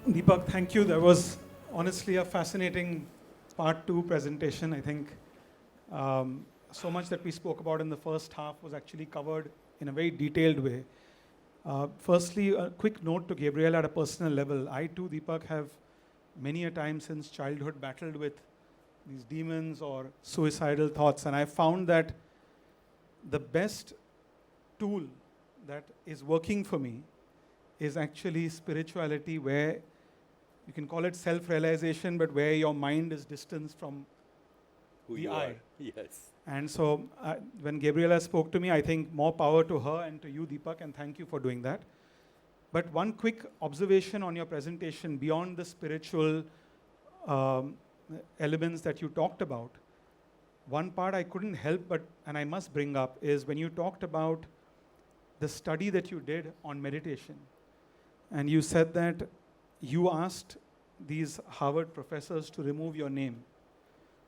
Deepak, thank you. That was honestly a fascinating part two presentation. I think so much that we spoke about in the first half was actually covered in a very detailed way. Firstly, a quick note to Gabriel at a personal level. I too, Deepak, have many a time since childhood battled with these demons or suicidal thoughts, and I found that the best tool that is working for me is actually spirituality, where you can call it self-realization, but where your mind is distanced from Who the you I. are. Yes. And so when Gabriela spoke to me, I think more power to her and to you, Deepak, and thank you for doing that. But one quick observation on your presentation, beyond the spiritual elements that you talked about, one part I couldn't help but, and I must bring up, is when you talked about the study that you did on meditation. And you said that you asked these Harvard professors to remove your name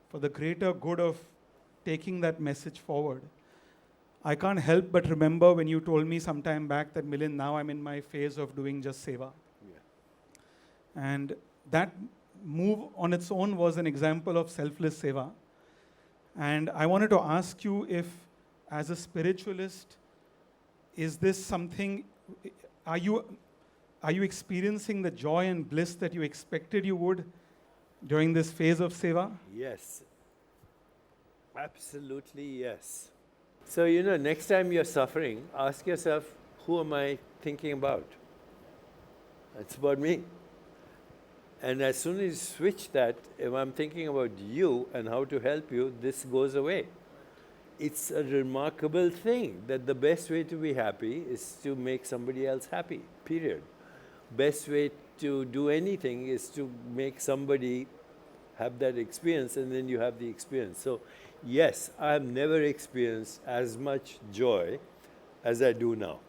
for the greater good of taking that message forward. I can't help but remember when you told me some time back that, Milind, now I'm in my phase of doing just seva. Yeah. And that move on its own was an example of selfless seva. And I wanted to ask you if, as a spiritualist, is this something, are you experiencing the joy and bliss that you expected you would during this phase of seva? Yes. Absolutely yes. So, next time you're suffering, ask yourself, who am I thinking about? It's about me. And as soon as you switch that, if I'm thinking about you and how to help you, this goes away. It's a remarkable thing that the best way to be happy is to make somebody else happy, period. Best way to do anything is to make somebody have that experience, and then you have the experience. So, yes, I have never experienced as much joy as I do now.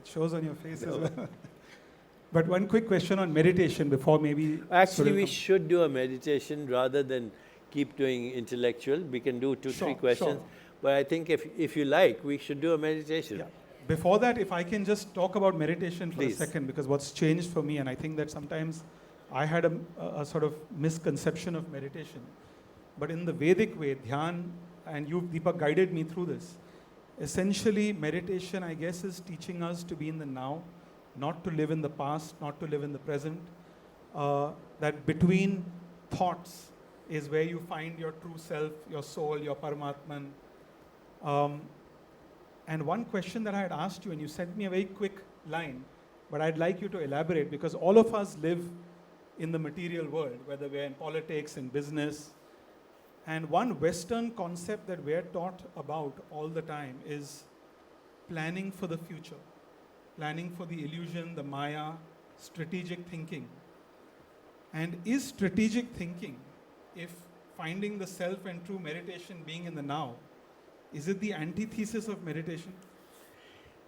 It shows on your face as well. But one quick question on meditation before maybe... Actually, we should do a meditation rather than keep doing intellectual. We can do two, three questions. Sure. But I think if you like, we should do a meditation. Yeah. Before that, if I can just talk about meditation for Please. a second, because what's changed for me, and I think that sometimes I had a sort of misconception of meditation. But in the Vedic way, dhyan, and you, Deepak, guided me through this. Essentially, meditation, I guess, is teaching us to be in the now, not to live in the past, not to live in the present. That between thoughts is where you find your true self, your soul, your Paramatman. And one question that I had asked you, and you sent me a very quick line, but I'd like you to elaborate, because all of us live in the material world, whether we're in politics, in business. And one Western concept that we're taught about all the time is planning for the future, planning for the illusion, the Maya, strategic thinking. And is strategic thinking, if finding the self and true meditation being in the now, is it the antithesis of meditation?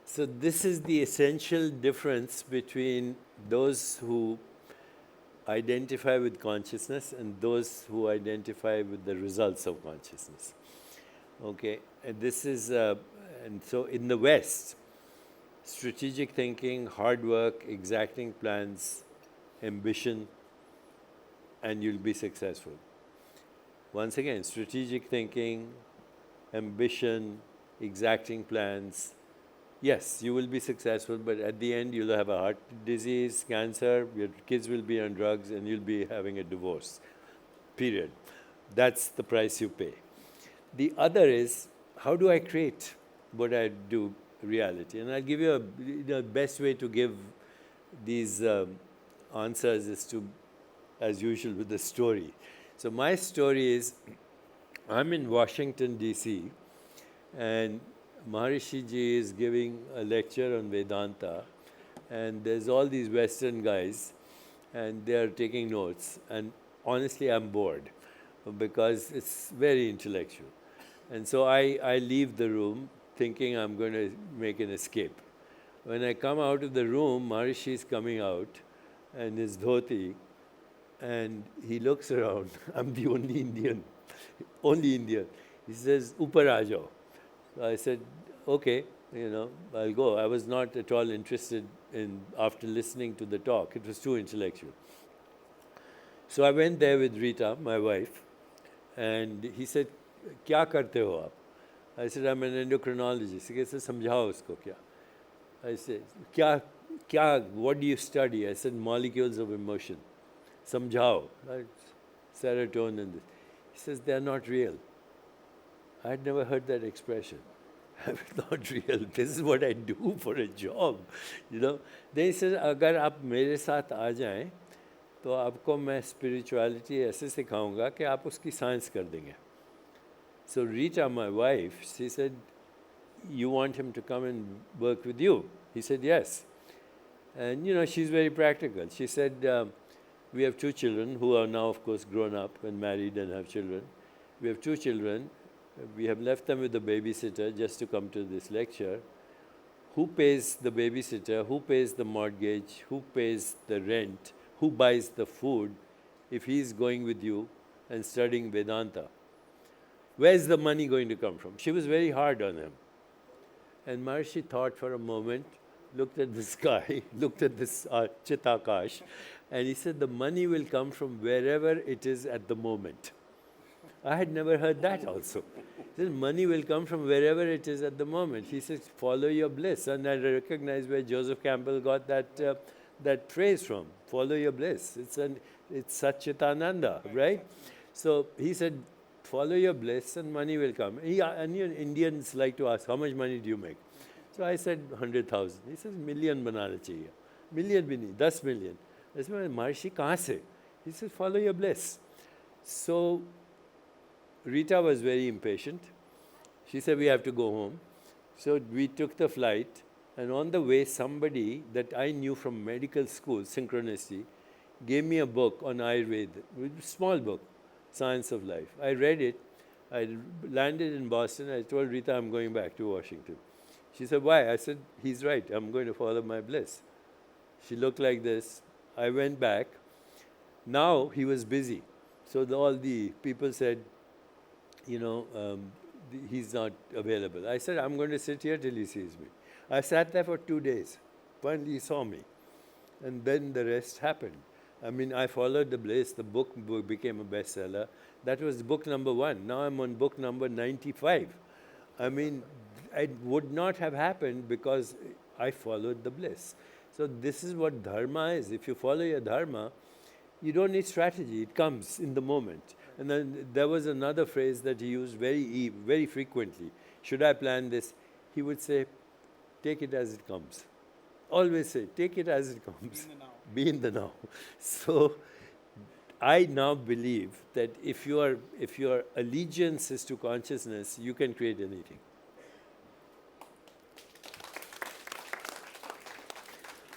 So this is the essential difference between those who identify with consciousness and those who identify with the results of consciousness. Okay, and this is, and so in the West, strategic thinking, hard work, exacting plans, ambition, and you'll be successful. Once again, strategic thinking, ambition, exacting plans, yes, you will be successful, but at the end you'll have a heart disease, cancer, your kids will be on drugs, and you'll be having a divorce, period. That's the price you pay. The other is, how do I create what I do reality? And I'll give you the best way to give these answers is to, as usual, with the story. So my story is, I'm in Washington, D.C., and Maharishi Ji is giving a lecture on Vedanta, and there's all these Western guys, and they're taking notes. And honestly, I'm bored, because it's very intellectual. And so I leave the room thinking I'm going to make an escape. When I come out of the room, Maharishi is coming out, and his dhoti, and he looks around. I'm the only Indian. He says, "Upar aa jao." So I said, okay, I'll go. I was not at all interested after listening to the talk. It was too intellectual. So I went there with Rita, my wife, and he said, "Kya karte ho aap?" I said, "I'm an endocrinologist." He said, "Samjhao usko kya." I said, what do you study? I said, "Molecules of emotion." Samjhao, right? Serotonin and this. He says, "They're not real." I had never heard that expression. Not real. This is what I do for a job, you know. Then he says, "अगर आप मेरे साथ आ जाएं, तो आपको मैं spirituality ऐसे सिखाऊंगा कि आप उसकी science कर देंगे." So Rita, my wife, she said, "You want him to come and work with you?" He said, "Yes." And you know, she's very practical. She said, "We have 2 children who are now, of course, grown up and married and have children. We have 2 children. We have left them with the babysitter just to come to this lecture. Who pays the babysitter? Who pays the mortgage? Who pays the rent? Who buys the food if he's going with you and studying Vedanta? Where's the money going to come from?" She was very hard on him. And Maharishi thought for a moment, looked at the sky, looked at this Chitakash, and he said, "The money will come from wherever it is at the moment." I had never heard that also. He said, "Money will come from wherever it is at the moment." He says, "Follow your bliss." And I recognize where Joseph Campbell got that phrase from, "Follow your bliss." It's Satchitananda, right? So he said, "Follow your bliss and money will come." And Indians like to ask, "How much money do you make?" So I said, 100,000. He says, "Million banana chahiye." Million bhi nahi, 10 million. I said, "Maharishi, kahan se?" He says, "Follow your bliss." So Rita was very impatient. She said, "We have to go home." So we took the flight, and on the way, somebody that I knew from medical school, Synchronicity, gave me a book on Ayurveda, a small book, Science of Life. I read it. I landed in Boston. I told Rita, "I'm going back to Washington." She said, "Why?" I said, "He's right. I'm going to follow my bliss." She looked like this. I went back. Now he was busy. So all the people said, you know, he's not available. I said, "I'm going to sit here till he sees me." I sat there for 2 days. Finally, he saw me. And then the rest happened. I mean, I followed the bliss. The book became a bestseller. That was book number 1. Now I'm on book number 95. I mean, it would not have happened because I followed the bliss. So this is what dharma is. If you follow your dharma, you don't need strategy. It comes in the moment. And then there was another phrase that he used very frequently. Should I plan this? He would say, "Take it as it comes." Always say, "Take it as it comes." Be in the now. So I now believe that if your allegiance is to consciousness, you can create anything.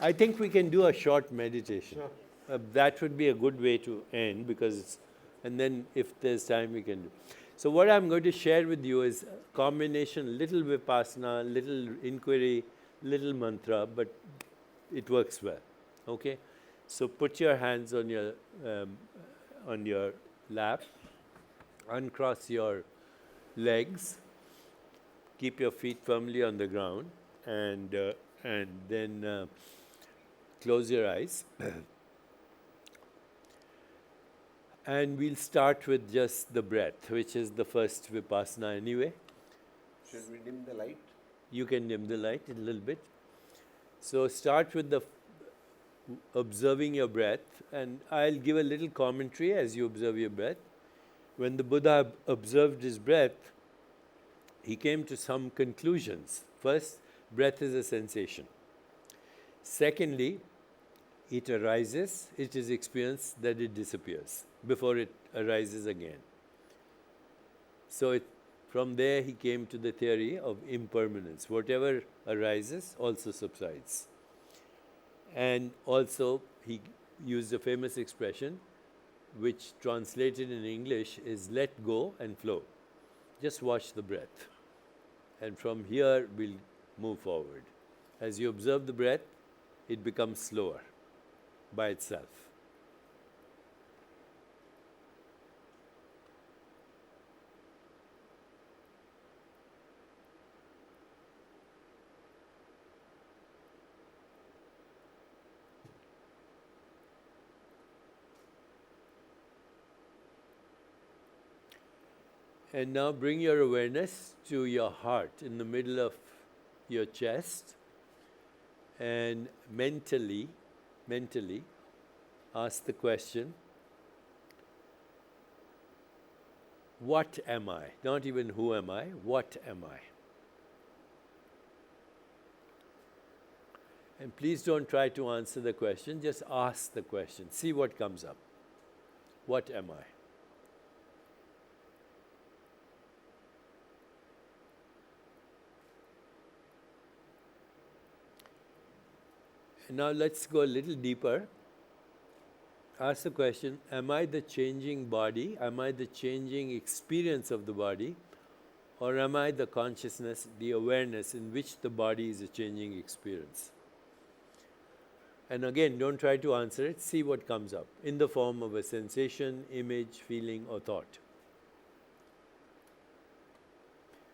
I think we can do a short meditation. Sure. That would be a good way to end and then if there's time we can do. So what I'm going to share with you is a combination, little vipassana, little inquiry, little mantra, but it works well, okay? So put your hands on your lap, uncross your legs, keep your feet firmly on the ground, and then close your eyes. And we'll start with just the breath, which is the first vipassana anyway. Should we dim the light? You can dim the light a little bit. So start with observing your breath, and I'll give a little commentary as you observe your breath. When the Buddha observed his breath, he came to some conclusions. First, breath is a sensation. Secondly, it arises, it is experienced, that it disappears before it arises again. So from there he came to the theory of impermanence. Whatever arises also subsides. And also he used a famous expression which translated in English is "let go and flow." Just watch the breath. And from here we'll move forward. As you observe the breath, it becomes slower by itself. And now bring your awareness to your heart in the middle of your chest, and mentally ask the question, what am I? Not even who am I, what am I? And please don't try to answer the question, just ask the question. See what comes up. What am I? And now let's go a little deeper. Ask the question, am I the changing body? Am I the changing experience of the body? Or am I the consciousness, the awareness in which the body is a changing experience? And again, don't try to answer it, see what comes up in the form of a sensation, image, feeling, or thought.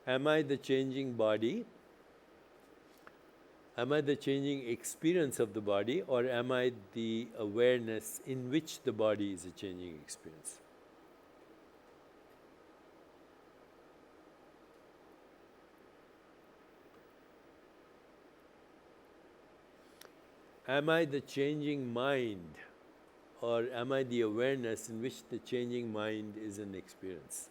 Am I the changing body? Am I the changing experience of the body, or am I the awareness in which the body is a changing experience? Am I the changing mind, or am I the awareness in which the changing mind is an experience?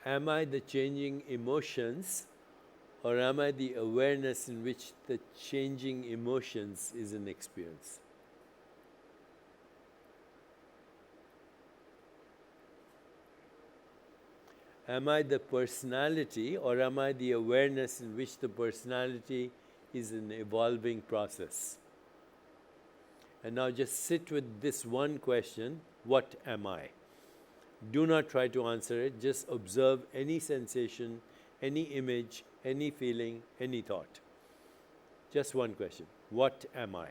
Am I the changing emotions, or am I the awareness in which the changing emotions is an experience? Am I the personality, or am I the awareness in which the personality is an evolving process? And now just sit with this one question, what am I? Do not try to answer it, just observe any sensation, any image, any feeling, any thought. Just one question, what am I?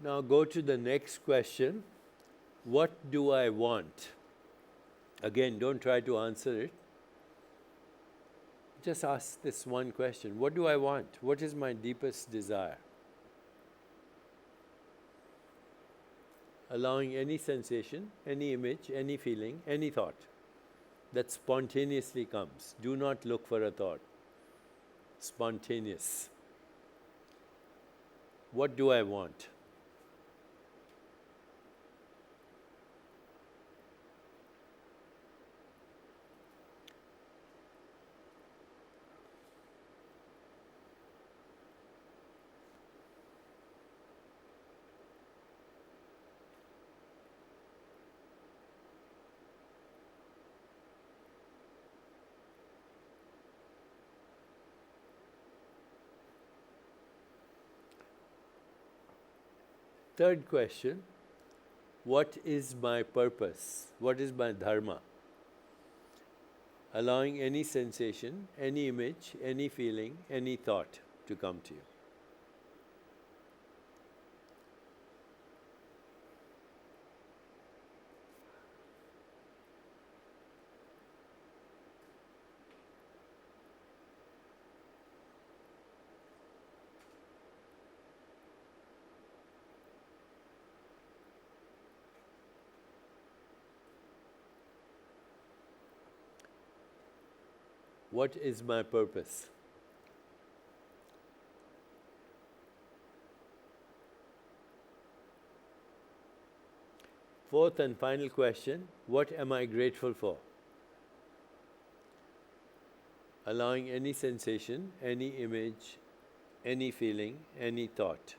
Now go to the next question. What do I want? Again, don't try to answer it. Just ask this one question. What do I want? What is my deepest desire? Allowing any sensation, any image, any feeling, any thought that spontaneously comes. Do not look for a thought. Spontaneous. What do I want? Third question, what is my purpose? What is my dharma? Allowing any sensation, any image, any feeling, any thought to come to you. What is my purpose? Fourth and final question, what am I grateful for? Allowing any sensation, any image, any feeling, any thought.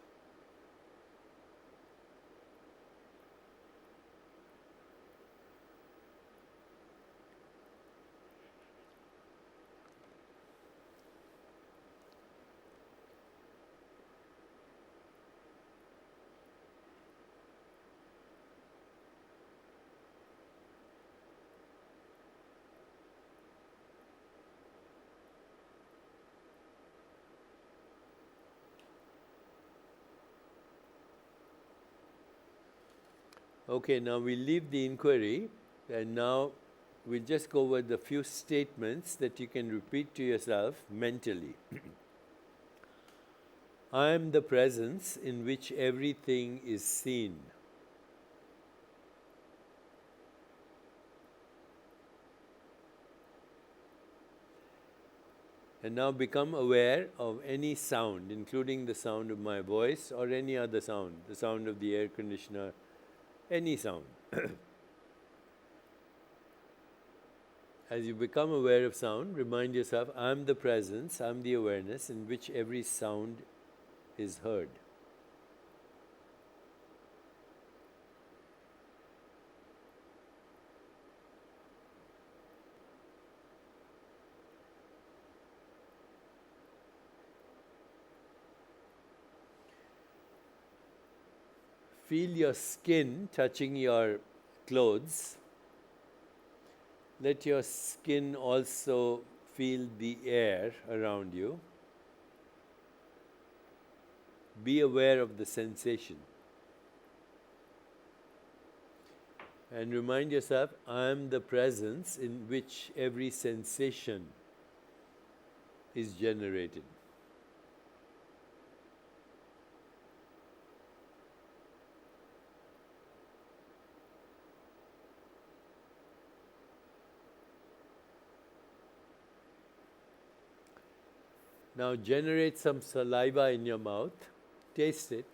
Okay, now we leave the inquiry, and now we'll just go over the few statements that you can repeat to yourself mentally. I am the presence in which everything is seen. And now become aware of any sound, including the sound of my voice or any other sound, the sound of the air conditioner, any sound. As you become aware of sound, remind yourself, I am the presence, I am the awareness in which every sound is heard. Feel your skin touching your clothes. Let your skin also feel the air around you. Be aware of the sensation. And remind yourself, I am the presence in which every sensation is generated. Now generate some saliva in your mouth. Taste it.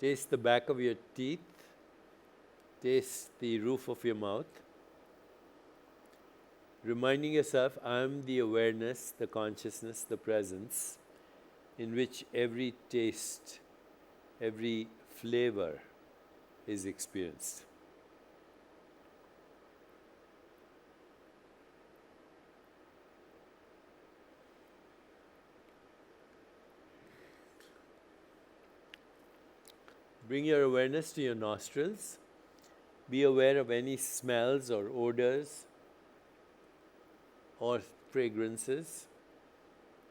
Taste the back of your teeth. Taste the roof of your mouth. Reminding yourself, I am the awareness, the consciousness, the presence in which every taste, every flavor is experienced. Bring your awareness to your nostrils. Be aware of any smells or odors or fragrances.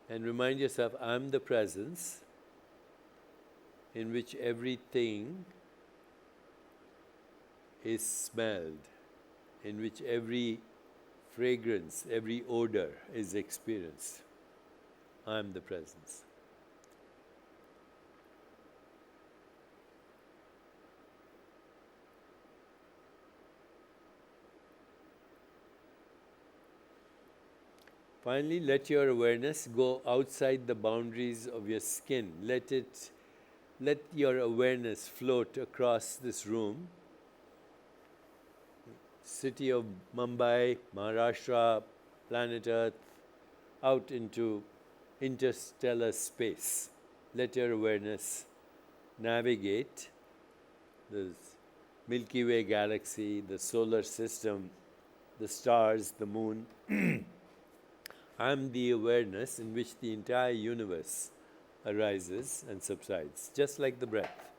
And remind yourself, I am the presence in which everything is smelled, in which every fragrance, every odor is experienced. I am the presence. Finally, let your awareness go outside the boundaries of your skin. Let your awareness float across this room. City of Mumbai, Maharashtra, planet Earth, out into interstellar space. Let your awareness navigate the Milky Way galaxy, the solar system, the stars, the moon. I am the awareness in which the entire universe arises and subsides, just like the breath.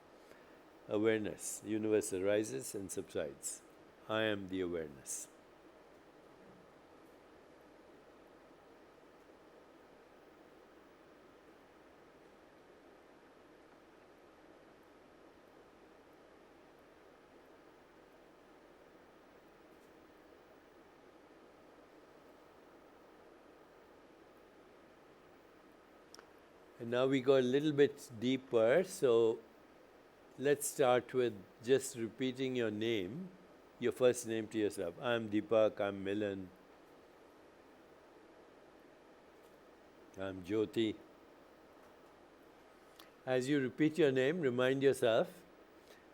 Awareness, universe arises and subsides. I am the awareness. And now we go a little bit deeper, so let's start with just repeating your name, your first name to yourself. I'm Deepak, I'm Milind, I'm Jyoti. As you repeat your name, remind yourself,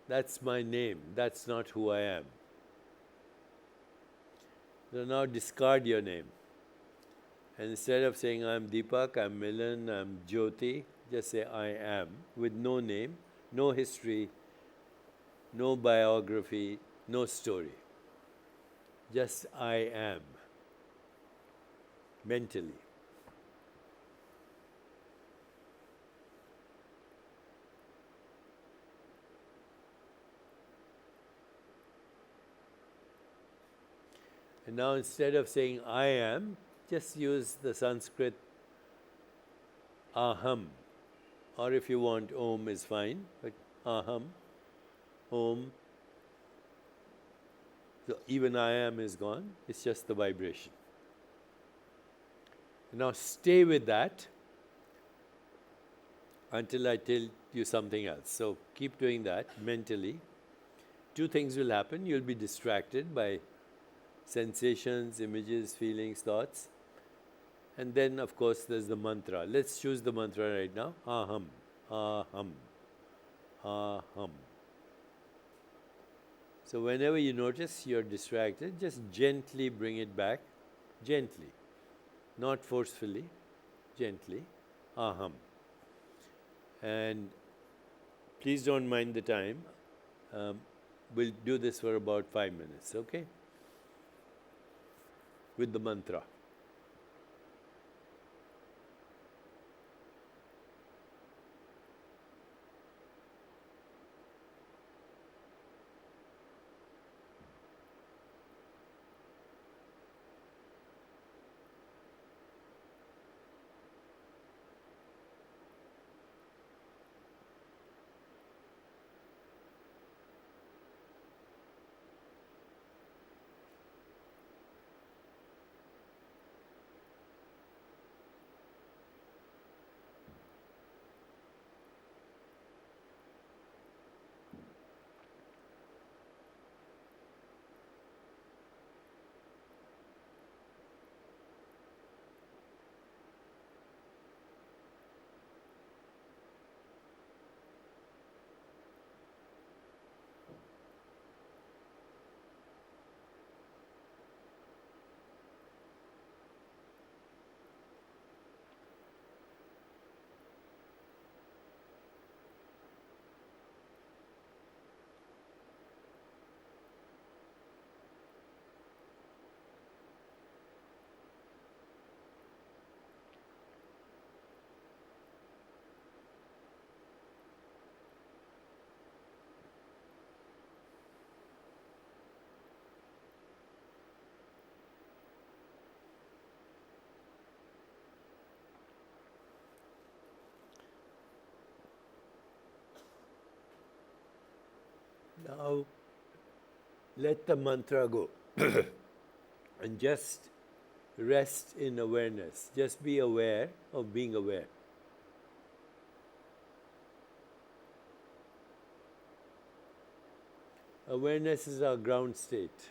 that's my name, that's not who I am. So now discard your name. And instead of saying I'm Deepak, I'm Milind, I'm Jyoti, just say I am, with no name, no history, no biography, no story. Just I am, mentally. And now instead of saying I am, just use the Sanskrit aham, or if you want om is fine, but aham, om, So even I am is gone, it's just the vibration. Now stay with that until I tell you something else. So keep doing that mentally. Two things will happen. You'll be distracted by sensations, images, feelings, thoughts. And then, of course, there's the mantra. Let's choose the mantra right now. Aham, aham, aham. So whenever you notice you're distracted, just gently bring it back. Gently. Not forcefully. Gently. Aham. And please don't mind the time. We'll do this for about 5 minutes, okay? With the mantra. Now, let the mantra go and just rest in awareness. Just be aware of being aware. Awareness is our ground state.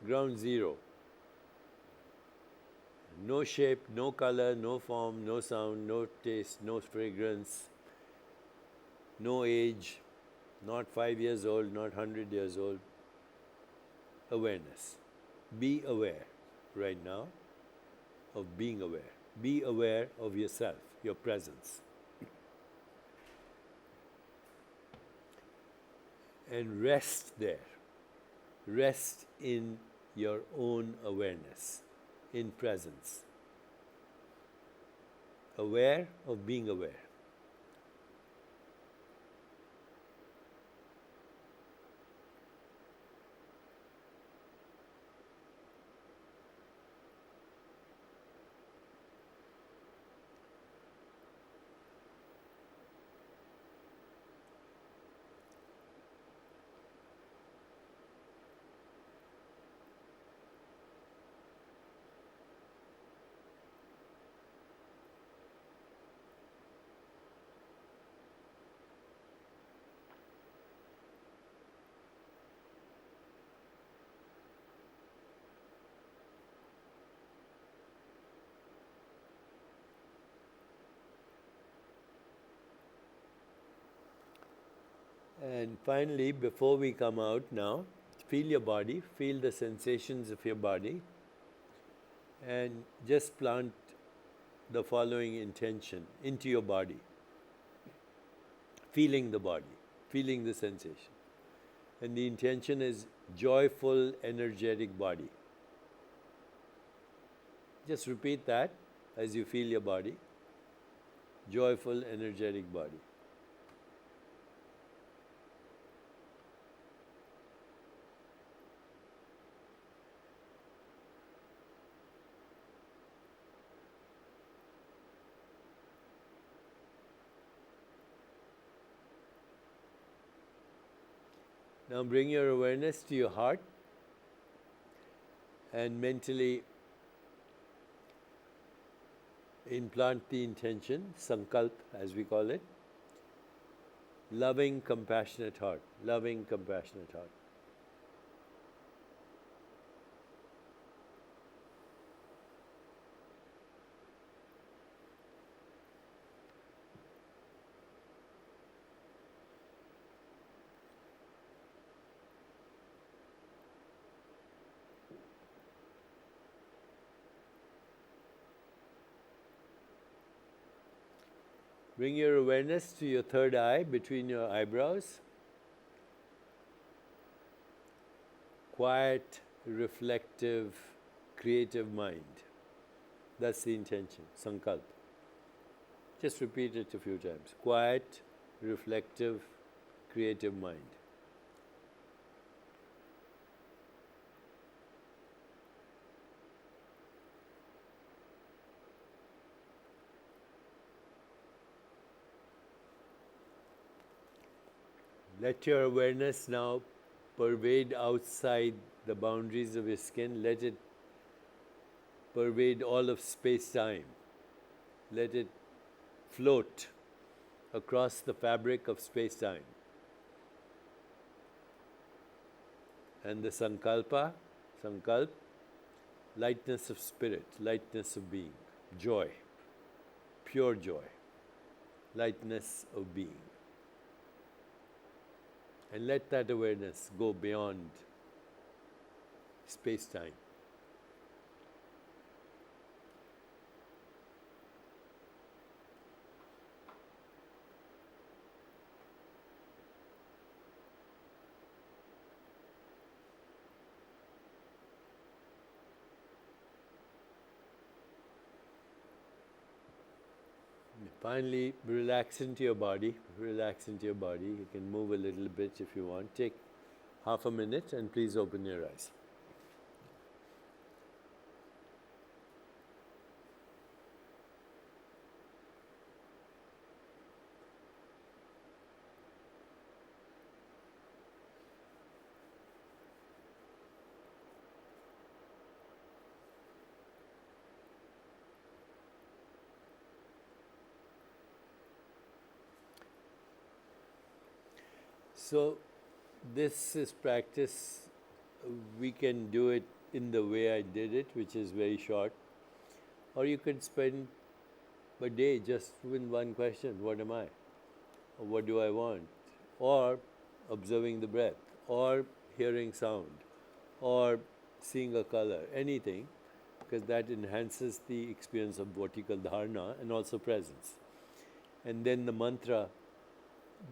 Ground zero. No shape, no color, no form, no sound, no taste, no fragrance, no age, not 5 years old, not 100 years old. Awareness. Be aware right now of being aware. Be aware of yourself, your presence. And rest there. Rest in your own awareness, in presence. Aware of being aware. And finally, before we come out now, feel your body, feel the sensations of your body, and just plant the following intention into your body. Feeling the body, feeling the sensation. And the intention is joyful, energetic body. Just repeat that as you feel your body. Joyful, energetic body. Now bring your awareness to your heart and mentally implant the intention, sankalp as we call it, loving, compassionate heart, loving, compassionate heart. Bring your awareness to your third eye between your eyebrows. Quiet, reflective, creative mind. That's the intention, sankalp. Just repeat it a few times. Quiet, reflective, creative mind. Let your awareness now pervade outside the boundaries of your skin. Let it pervade all of space-time. Let it float across the fabric of space-time. And the sankalp, lightness of spirit, lightness of being, joy, pure joy, lightness of being. And let that awareness go beyond space-time. Finally, relax into your body. Relax into your body. You can move a little bit if you want. Take half a minute and please open your eyes. So, this is practice. We can do it in the way I did it, which is very short. Or you could spend a day just with one question: what am I? Or what do I want? Or observing the breath, or hearing sound, or seeing a color, anything, because that enhances the experience of what you call dharana and also presence. And then the mantra.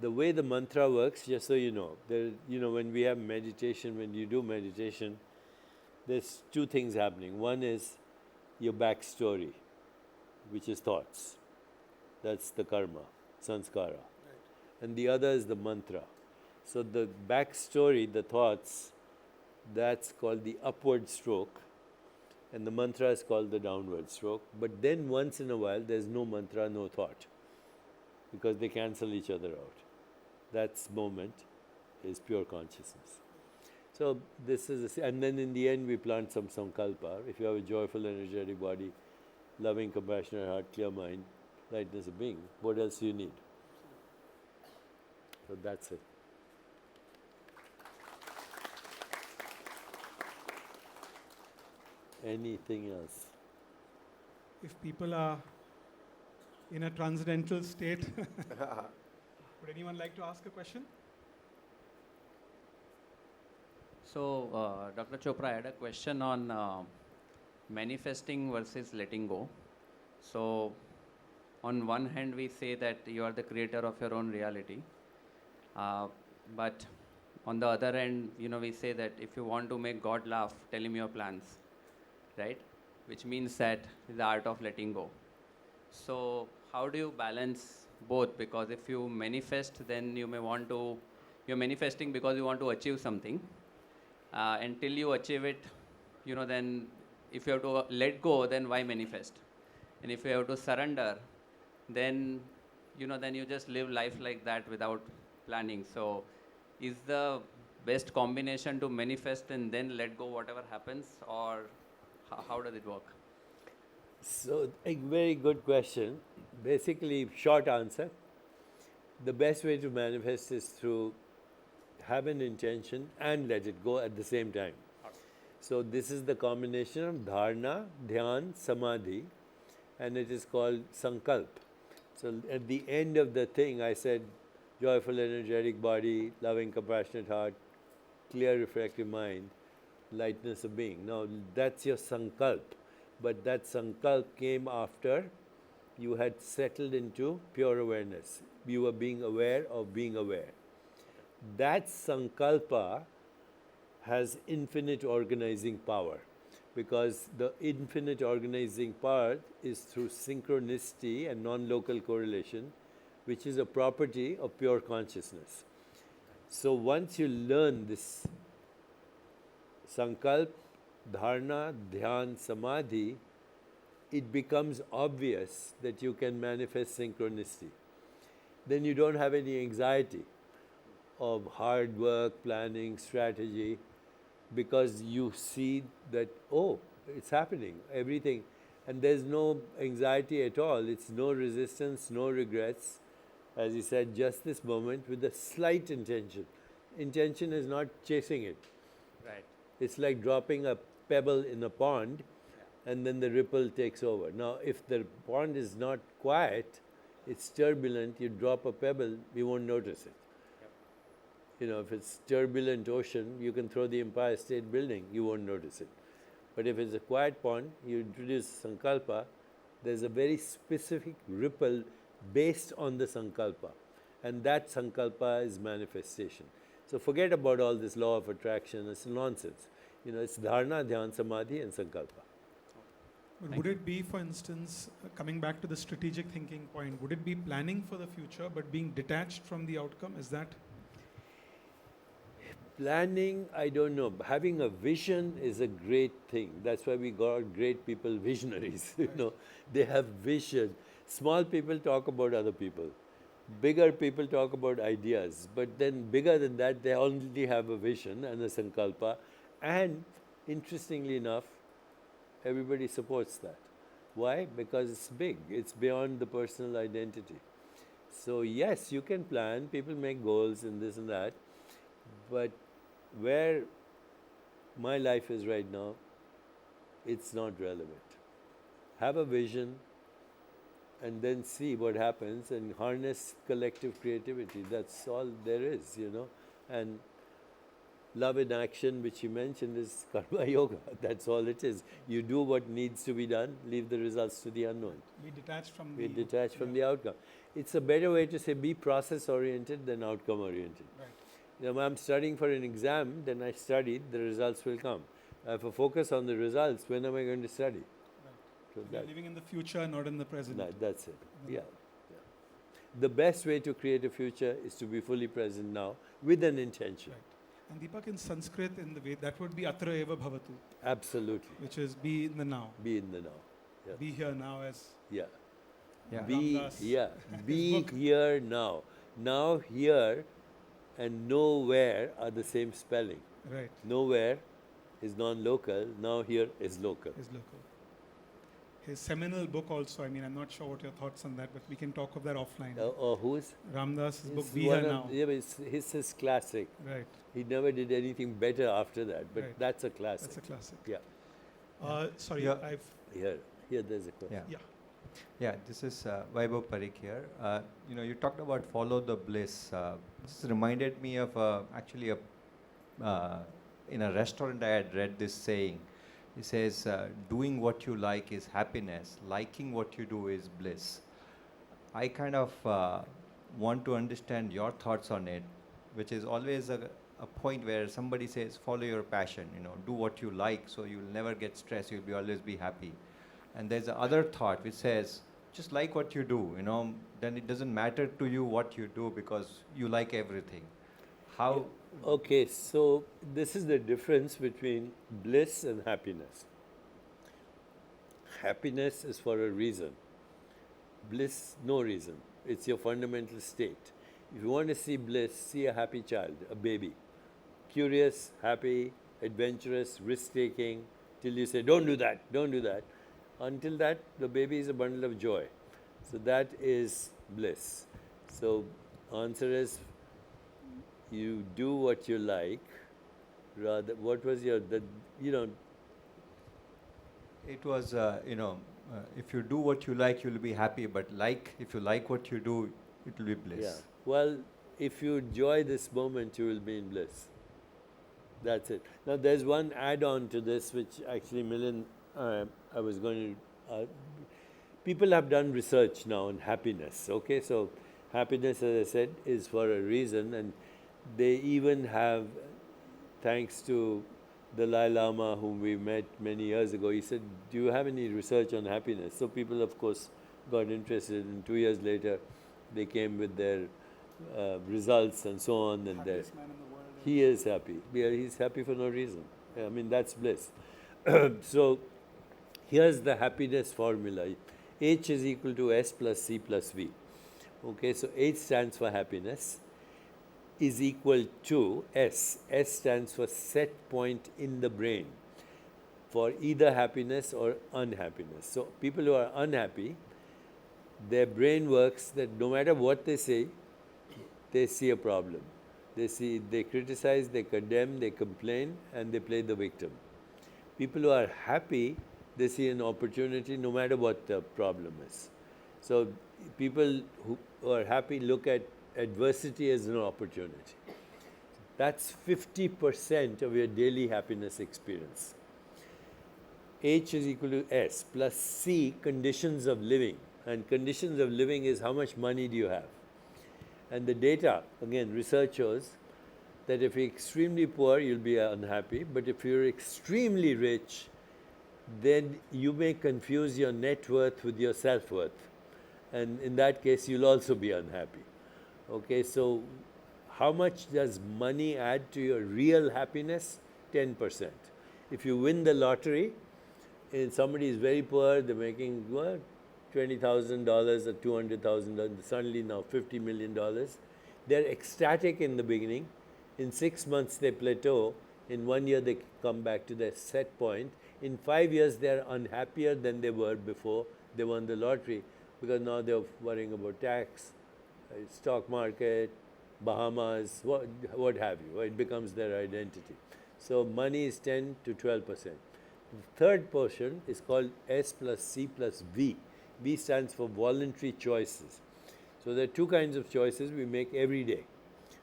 The way the mantra works, just so you know, when we have meditation, when you do meditation, there's two things happening. One is your backstory, which is thoughts. That's the karma, sanskara. Right. And the other is the mantra. So the backstory, the thoughts, that's called the upward stroke, and the mantra is called the downward stroke. But then once in a while, there's no mantra, no thought, because they cancel each other out. That moment is pure consciousness. So this is, and then in the end we plant some sankalpa. If you have a joyful, energetic body, loving, compassionate heart, clear mind, lightness of being, what else do you need? So that's it. Anything else? If people are in a transcendental state, would anyone like to ask a question? So, Dr. Chopra, I had a question on manifesting versus letting go. So, on one hand, we say that you are the creator of your own reality. But on the other hand, we say that if you want to make God laugh, tell him your plans, right? Which means that is the art of letting go. So, how do you balance both? Because if you manifest, then you may want to, you're manifesting because you want to achieve something. Until you achieve it, then if you have to let go, then why manifest? And if you have to surrender, then, then you just live life like that without planning. So is the best combination to manifest and then let go whatever happens, or how does it work? So, a very good question. Basically, short answer. The best way to manifest is through have an intention and let it go at the same time. So this is the combination of dharana, dhyan, samadhi, and it is called sankalp. So at the end of the thing, I said joyful, energetic body, loving, compassionate heart, clear, reflective mind, lightness of being. Now that's your sankalp, but that sankalp came after you had settled into pure awareness. You were being aware of being aware. That sankalpa has infinite organizing power, because the infinite organizing power is through synchronicity and non-local correlation, which is a property of pure consciousness. So once you learn this sankalp, dharana, dhyan, samadhi, it becomes obvious that you can manifest synchronicity. Then you don't have any anxiety of hard work, planning, strategy, because you see that, oh, it's happening, everything. And there's no anxiety at all. It's no resistance, no regrets. As he said, just this moment with a slight intention. Intention is not chasing it. Right. It's like dropping a pebble in a pond, and then the ripple takes over. Now, if the pond is not quiet, it's turbulent, you drop a pebble, you won't notice it. You know, if it's turbulent ocean, you can throw the Empire State Building, you won't notice it. But if it's a quiet pond, you introduce sankalpa, there's a very specific ripple based on the sankalpa. And that sankalpa is manifestation. So forget about all this law of attraction, it's nonsense. You know, it's dharana, dhyan, samadhi and sankalpa. But would it be, for instance, coming back to the strategic thinking point, would it be planning for the future but being detached from the outcome? Is that? Planning, I don't know. Having a vision is a great thing. That's why we got great people, visionaries. You know, they have vision. Small people talk about other people. Bigger people talk about ideas. But then bigger than that, they only have a vision and a sankalpa. And interestingly enough, everybody supports that. Why? Because it's big. It's beyond the personal identity. So yes, you can plan. People make goals and this and that. But where my life is right now, it's not relevant. Have a vision and then see what happens and harness collective creativity. That's all there is, you know. And love in action, which you mentioned, is karma yoga. That's all it is. You do what needs to be done, leave the results to the unknown. Be detached from Be the... detached from the outcome. It's a better way to say be process-oriented than outcome-oriented. Right. You know, when I'm studying for an exam, then I studied, the results will come. If I focus on the results, when am I going to study? Right. So You're living in the future, not in the present. that's it. Yeah. The best way to create a future is to be fully present now with an intention. Right. And Deepak, in Sanskrit, in the way, that would be atra eva bhavatu, Absolutely. which is be in the now. Be in the now. Yeah. Be here now, as Yeah. Yeah. Be, Ramdas. yeah. Be book. here now. Now, here and nowhere are the same spelling. right, Nowhere is non-local, now here is local. is local. His seminal book also, I mean, I'm not sure what your thoughts on that, but we can talk of that offline. Who's? Ramdas' book, It's Be Here one of- Now. Yeah, but his is classic. Right, He never did anything better after that, but Right. that's a classic. that's a classic. Yeah. Sorry, Yeah. Here there's a question. Yeah. Yeah, this is Vaibhav Parikh here. You know, you talked about follow the bliss. This reminded me of actually in a restaurant I had read this saying. It says, doing what you like is happiness, liking what you do is bliss. I kind of want to understand your thoughts on it, which is always a point where somebody says, follow your passion, you know, do what you like so you'll never get stressed, you'll always be happy. And there's the other thought which says, just like what you do, you know, then it doesn't matter to you what you do because you like everything. How? Okay, so this is the difference between bliss and happiness. Happiness is for a reason. Bliss, no reason. It's your fundamental state. If you want to see bliss, see a happy child, a baby. curious, happy, adventurous, risk-taking, till you say, don't do that, don't do that. Until that, the baby is a bundle of joy. So that is bliss. So answer is, you do what you like, rather, what was your, It was, if you do what you like, you'll be happy. But if you like what you do, it will be bliss. yeah. Well, if you enjoy this moment, you will be in bliss. That's it. Now, there's one add-on to this, which actually, Milind, I was going to. People have done research now on happiness. Okay, so happiness, as I said, is for a reason, and they even have, thanks to the Dalai Lama, whom we met many years ago, he said, "Do you have any research on happiness?" So people, of course, got interested, and 2 years later, they came with their results and so on, and Happiest man in the world. he is happy. Yeah, he's happy for no reason. I mean, that's bliss. So here's the happiness formula. H is equal to S plus C plus V. Okay, so H stands for happiness, is equal to S. S stands for set point in the brain for either happiness or unhappiness. So people who are unhappy, their brain works that no matter what they say, they see a problem. They criticize, they condemn, they complain, and they play the victim. People who are happy, they see an opportunity no matter what the problem is. So people who are happy look at adversity as an opportunity. That's 50% of your daily happiness experience. H is equal to S plus C, conditions of living. And conditions of living is how much money do you have? And the data, again, research shows that if you're extremely poor, you'll be unhappy. But if you're extremely rich, then you may confuse your net worth with your self-worth. And in that case, you'll also be unhappy. Okay, so how much does money add to your real happiness? 10%. If you win the lottery, and somebody is very poor, they're making what, $20,000 or $200,000, suddenly now $50 million. They're ecstatic in the beginning. In 6 months, they plateau. In 1 year, they come back to their set point. In 5 years, they're unhappier than they were before they won the lottery, because now they're worrying about tax, stock market, Bahamas, what have you. It becomes their identity. So money is 10 to 12%. The third portion is called S plus C plus V. V stands for voluntary choices. So there are two kinds of choices we make every day.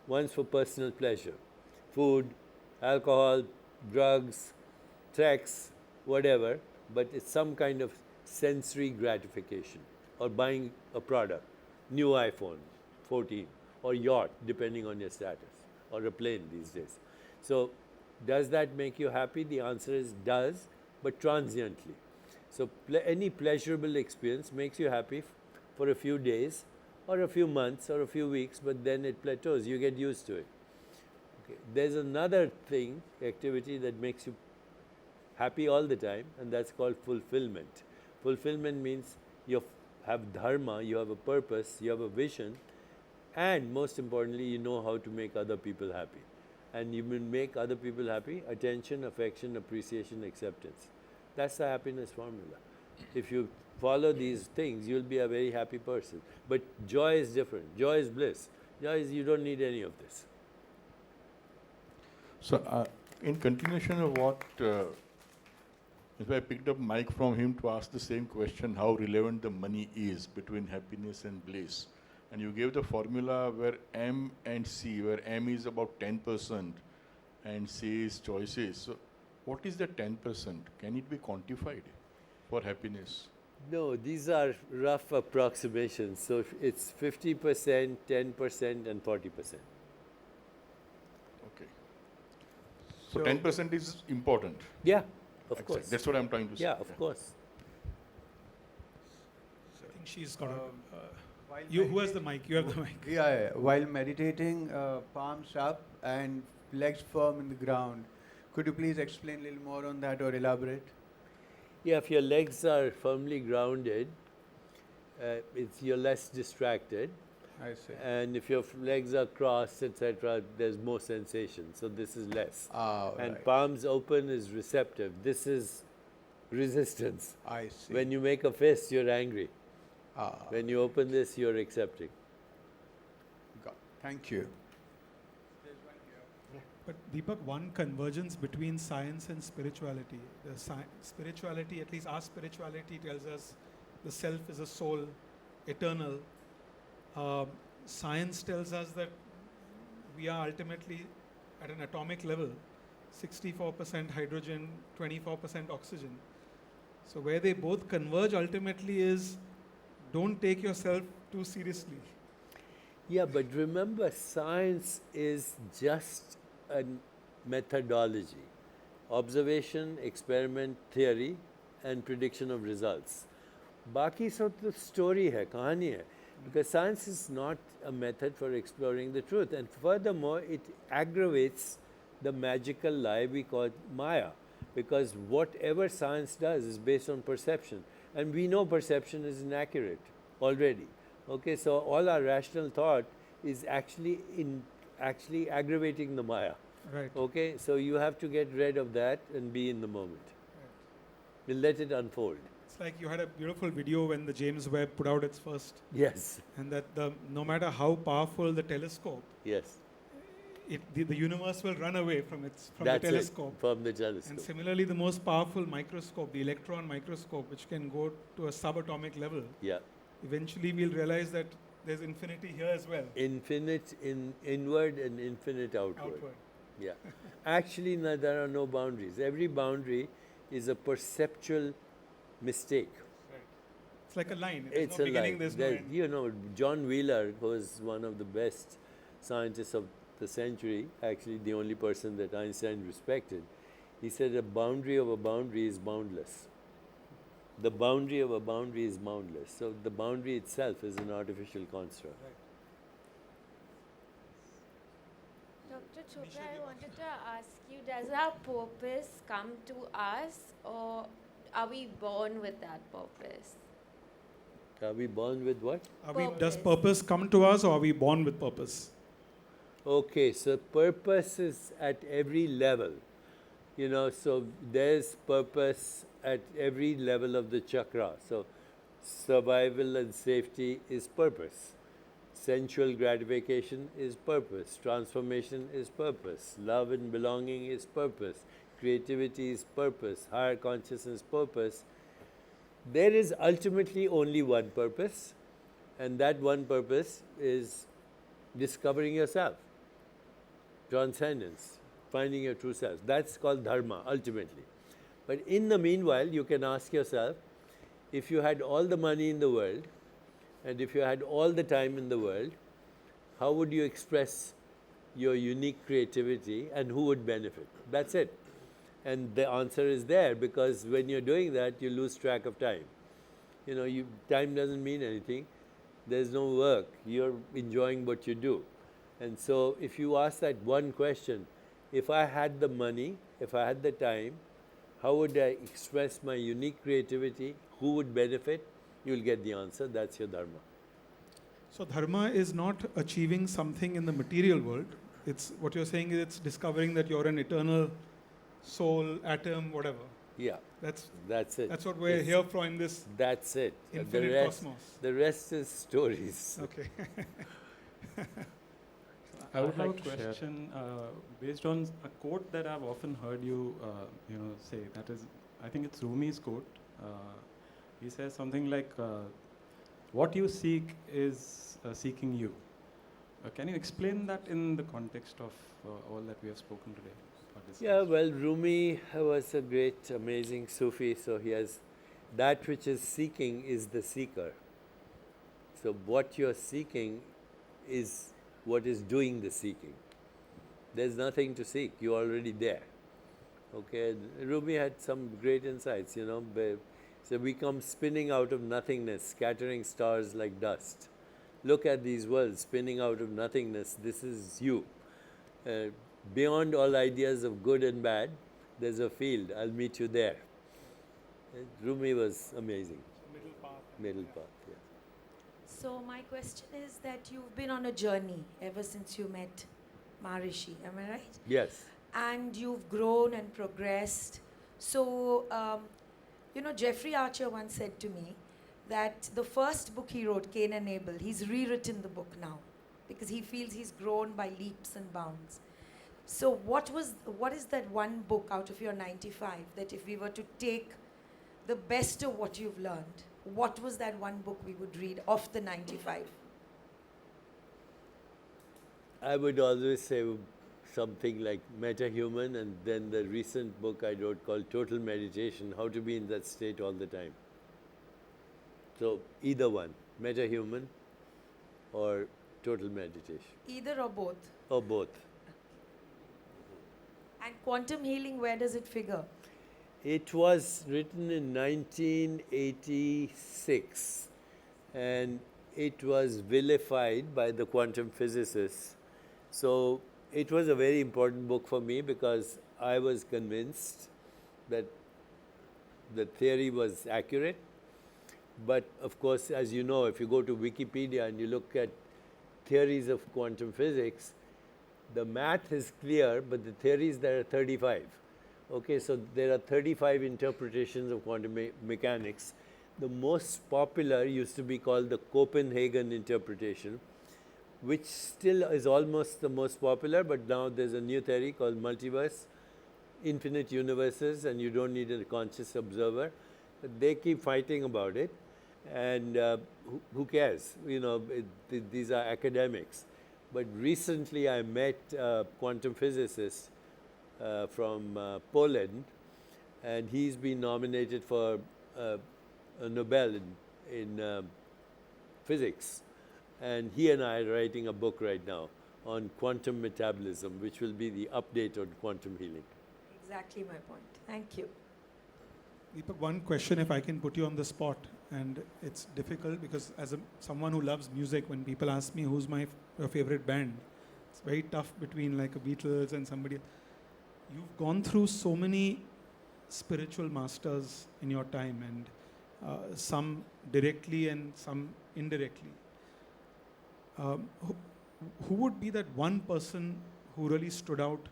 One's for personal pleasure, food, alcohol, drugs, sex, whatever, but it's some kind of sensory gratification, or buying a product, new iPhone 14, or yacht, depending on your status, or a plane these days. So does that make you happy? The answer is does, but transiently. So any pleasurable experience makes you happy for a few days, or a few months, or a few weeks, but then it plateaus. You get used to it. Okay. There's another thing, activity that makes you happy all the time, and that's called fulfillment. Fulfillment means you have dharma, you have a purpose, you have a vision, and most importantly, you know how to make other people happy. And you will make other people happy, attention, affection, appreciation, acceptance. That's the happiness formula. If you follow these things, you'll be a very happy person. But joy is different. Joy is bliss. Joy is you don't need any of this. So, in continuation of what, if I picked up mic from him to ask the same question, how relevant the money is between happiness and bliss. And you gave the formula where M and C, where M is about 10% and C is choices. So what is the 10%? Can it be quantified for happiness? No, these are rough approximations. So it's 50%, 10%, and 40%. Okay. So 10% is important. Yeah, of Exactly. course. That's what I'm trying to say. Yeah, of course. I think she's got who has the mic? You have the mic. Yeah, while meditating, palms up and legs firm in the ground. Could you please explain a little more on that or elaborate? Yeah, if your legs are firmly grounded, you're less distracted. I see. And if your legs are crossed, etc., there's more sensation. So this is less. Ah, And right. palms open is receptive. This is resistance. I see. When you make a fist, you're angry. Ah, When you open this, you're accepting. thank you. But Deepak, one convergence between science and spirituality. The spirituality, at least our spirituality, tells us the self is a soul, eternal. Science tells us that we are ultimately at an atomic level, 64% hydrogen, 24% oxygen. So where they both converge ultimately is don't take yourself too seriously. Yeah, but remember, science is just a methodology. Observation, experiment, theory, and prediction of results. Baki सब तो story है, कहानी है. Because science is not a method for exploring the truth. And furthermore, it aggravates the magical lie we call Maya. Because whatever science does is based on perception. And we know perception is inaccurate already. Okay, so all our rational thought is actually aggravating the Maya. Right. Okay, so you have to get rid of that and be in the moment. Right. And let it unfold. It's like you had a beautiful video when the James Webb put out its first, Yes, and that no matter how powerful the telescope, yes. the universe will run away from That's the telescope. it, from the telescope. And similarly, the most powerful microscope, the electron microscope, which can go to a subatomic level, Yeah. eventually we'll realize that there's infinity here as well. Infinite inward and infinite outward. Yeah. Actually, no, there are no boundaries. Every boundary is a perceptual mistake. Right. It's like a line. There's It's no a beginning, line. there's no end. You know, John Wheeler was one of the best scientists of the century, actually the only person that Einstein respected. He said a boundary of a boundary is boundless. The boundary of a boundary is boundless. So the boundary itself is an artificial construct. Dr. Chopra, I wanted to ask you, does our purpose come to us or are we born with that purpose? Are we born with what? Does purpose come to us, or are we born with purpose? Okay, so purpose is at every level. You know, so there's purpose at every level of the chakra. So survival and safety is purpose. Sensual gratification is purpose. Transformation is purpose. Love and belonging is purpose. Creativity is purpose. Higher consciousness, purpose. There is ultimately only one purpose, and that one purpose is discovering yourself, transcendence, finding your true self. That's called dharma, ultimately. But in the meanwhile, you can ask yourself, if you had all the money in the world, and if you had all the time in the world, how would you express your unique creativity and who would benefit? That's it. And the answer is there, because when you're doing that, you lose track of time. You know, time doesn't mean anything. There's no work. You're enjoying what you do. And so if you ask that one question, if I had the money, if I had the time, how would I express my unique creativity? Who would benefit? You'll get the answer. That's your dharma. So dharma is not achieving something in the material world. It's what you're saying is it's discovering that you're an eternal soul, atom, whatever. Yeah. That's it. That's what we're Yes. here for in this That's it. infinite cosmos. The rest is stories. Okay. I would like to question based on a quote that I've often heard you, say. That is, I think it's Rumi's quote. He says something like, "What you seek is seeking you." Can you explain that in the context of all that we have spoken today? Yeah, well, Rumi was a great, amazing Sufi, so he has that which is seeking is the seeker. So what you're seeking is what is doing the seeking. There's nothing to seek, you're already there. Okay, Rumi had some great insights, you know. So we come spinning out of nothingness, scattering stars like dust. Look at these worlds spinning out of nothingness. This is you. Beyond all ideas of good and bad, there's a field. I'll meet you there. Rumi was amazing. Middle path. Middle path, yeah. So my question is that you've been on a journey ever since you met Maharishi, am I right? Yes. And you've grown and progressed. So, Jeffrey Archer once said to me that the first book he wrote, Cain and Abel, he's rewritten the book now because he feels he's grown by leaps and bounds. So what is that one book out of your 95 that if we were to take the best of what you've learned, what was that one book we would read of the 95? I would always say something like Meta-Human, and then the recent book I wrote called Total Meditation, How to Be in That State All the Time. So either one, Meta-Human or Total Meditation. Either or both? Or both. And quantum healing, where does it figure? It was written in 1986 and it was vilified by the quantum physicists. So it was a very important book for me because I was convinced that the theory was accurate. But of course, as you know, if you go to Wikipedia and you look at theories of quantum physics, the math is clear, but the theories, there are 35. Okay, so there are 35 interpretations of quantum mechanics. The most popular used to be called the Copenhagen interpretation, which still is almost the most popular, but now there's a new theory called multiverse, infinite universes, and you don't need a conscious observer. But they keep fighting about it, and who cares? You know, these are academics. But recently I met a quantum physicist from Poland, and he's been nominated for a Nobel in physics. And he and I are writing a book right now on quantum metabolism, which will be the update on quantum healing. Exactly my point. Thank you. Deepak, one question if I can put you on the spot, and it's difficult because as someone who loves music, when people ask me who's your favorite band, it's very tough between like a Beatles and somebody. You've gone through so many spiritual masters in your time, and some directly and some indirectly. Who would be that one person who really stood out,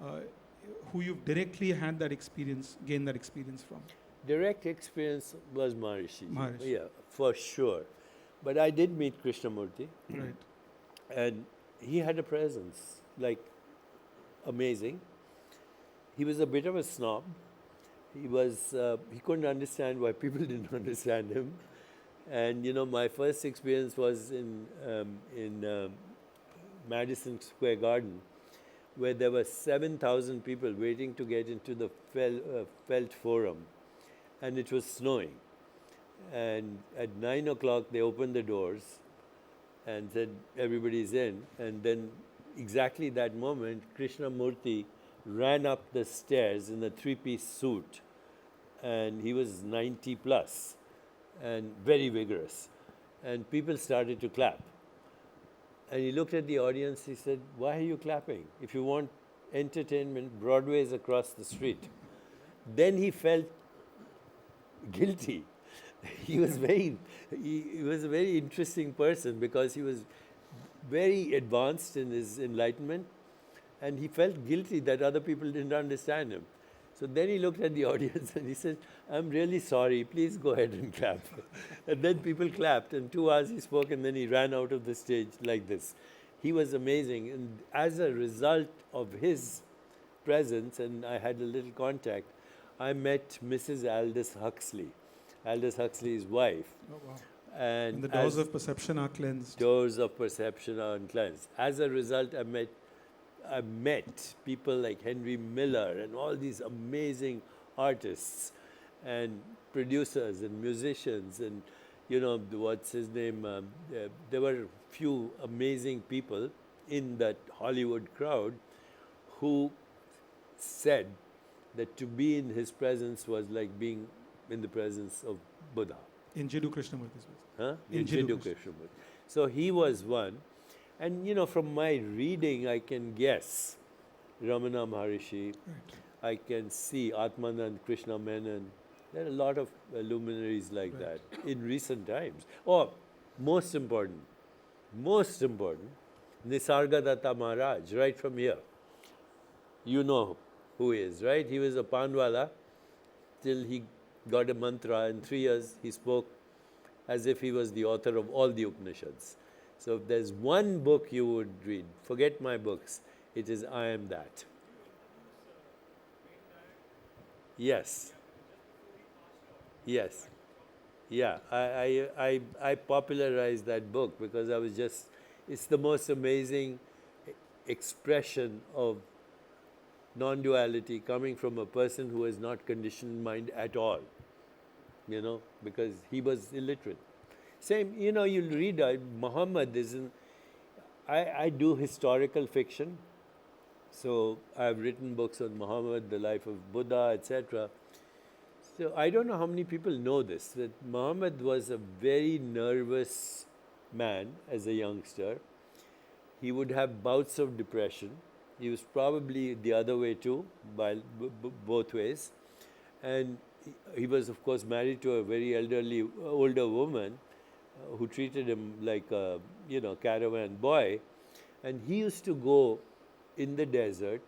who you've directly had that experience, gained that experience from? Direct experience was Maharishi. Maharishi. Yeah, for sure. But I did meet Krishnamurti. Right. And he had a presence, like, amazing. He was a bit of a snob. He couldn't understand why people didn't understand him. And, you know, my first experience was in Madison Square Garden, where there were 7,000 people waiting to get into the Felt Forum. And it was snowing. And at 9 o'clock, they opened the doors and said, everybody's in. And then exactly that moment, Krishnamurti ran up the stairs in a three-piece suit. And he was 90 plus and very vigorous. And people started to clap. And he looked at the audience, he said, why are you clapping? If you want entertainment, Broadway is across the street. Then he felt guilty. He was a very interesting person because he was very advanced in his enlightenment, and he felt guilty that other people didn't understand him. So then he looked at the audience and he said, I'm really sorry, please go ahead and clap. And then people clapped, and 2 hours he spoke, and then he ran out of the stage like this. He was amazing, and as a result of his presence, and I had a little contact, I met Mrs. Aldous Huxley. Aldous Huxley's wife. Oh, wow. And the doors of perception are cleansed. Doors of perception are cleansed. As a result, I met people like Henry Miller and all these amazing artists and producers and musicians and, you know, what's his name? There were a few amazing people in that Hollywood crowd who said that to be in his presence was like being in the presence of Buddha. In Jiddu Krishnamurti's place. Huh? In Jiddu Jiddu Krishnamurti. So he was one. And, you know, from my reading, I can guess Ramana Maharishi. Right. I can see Atmanand, Krishna Menon. There are a lot of luminaries like Right. that in recent times. Oh, most important, Nisargadatta Maharaj, right from here. You know who he is, right? He was a Panwala till he got a mantra. In 3 years, he spoke as if he was the author of all the Upanishads. So if there's one book you would read, forget my books, it is I Am That. Yes. Yes. Yeah, I popularized that book because I was just, it's the most amazing expression of non-duality coming from a person who has not conditioned mind at all, you know, because he was illiterate. Same, you know, you'll read Muhammad isn't, I do historical fiction, so I've written books on Muhammad, the life of Buddha, etc. So I don't know how many people know this, that Muhammad was a very nervous man as a youngster. He would have bouts of depression. He was probably the other way too, by both ways. And he was, of course, married to a very elderly, older woman who treated him like a, you know, caravan boy. And he used to go in the desert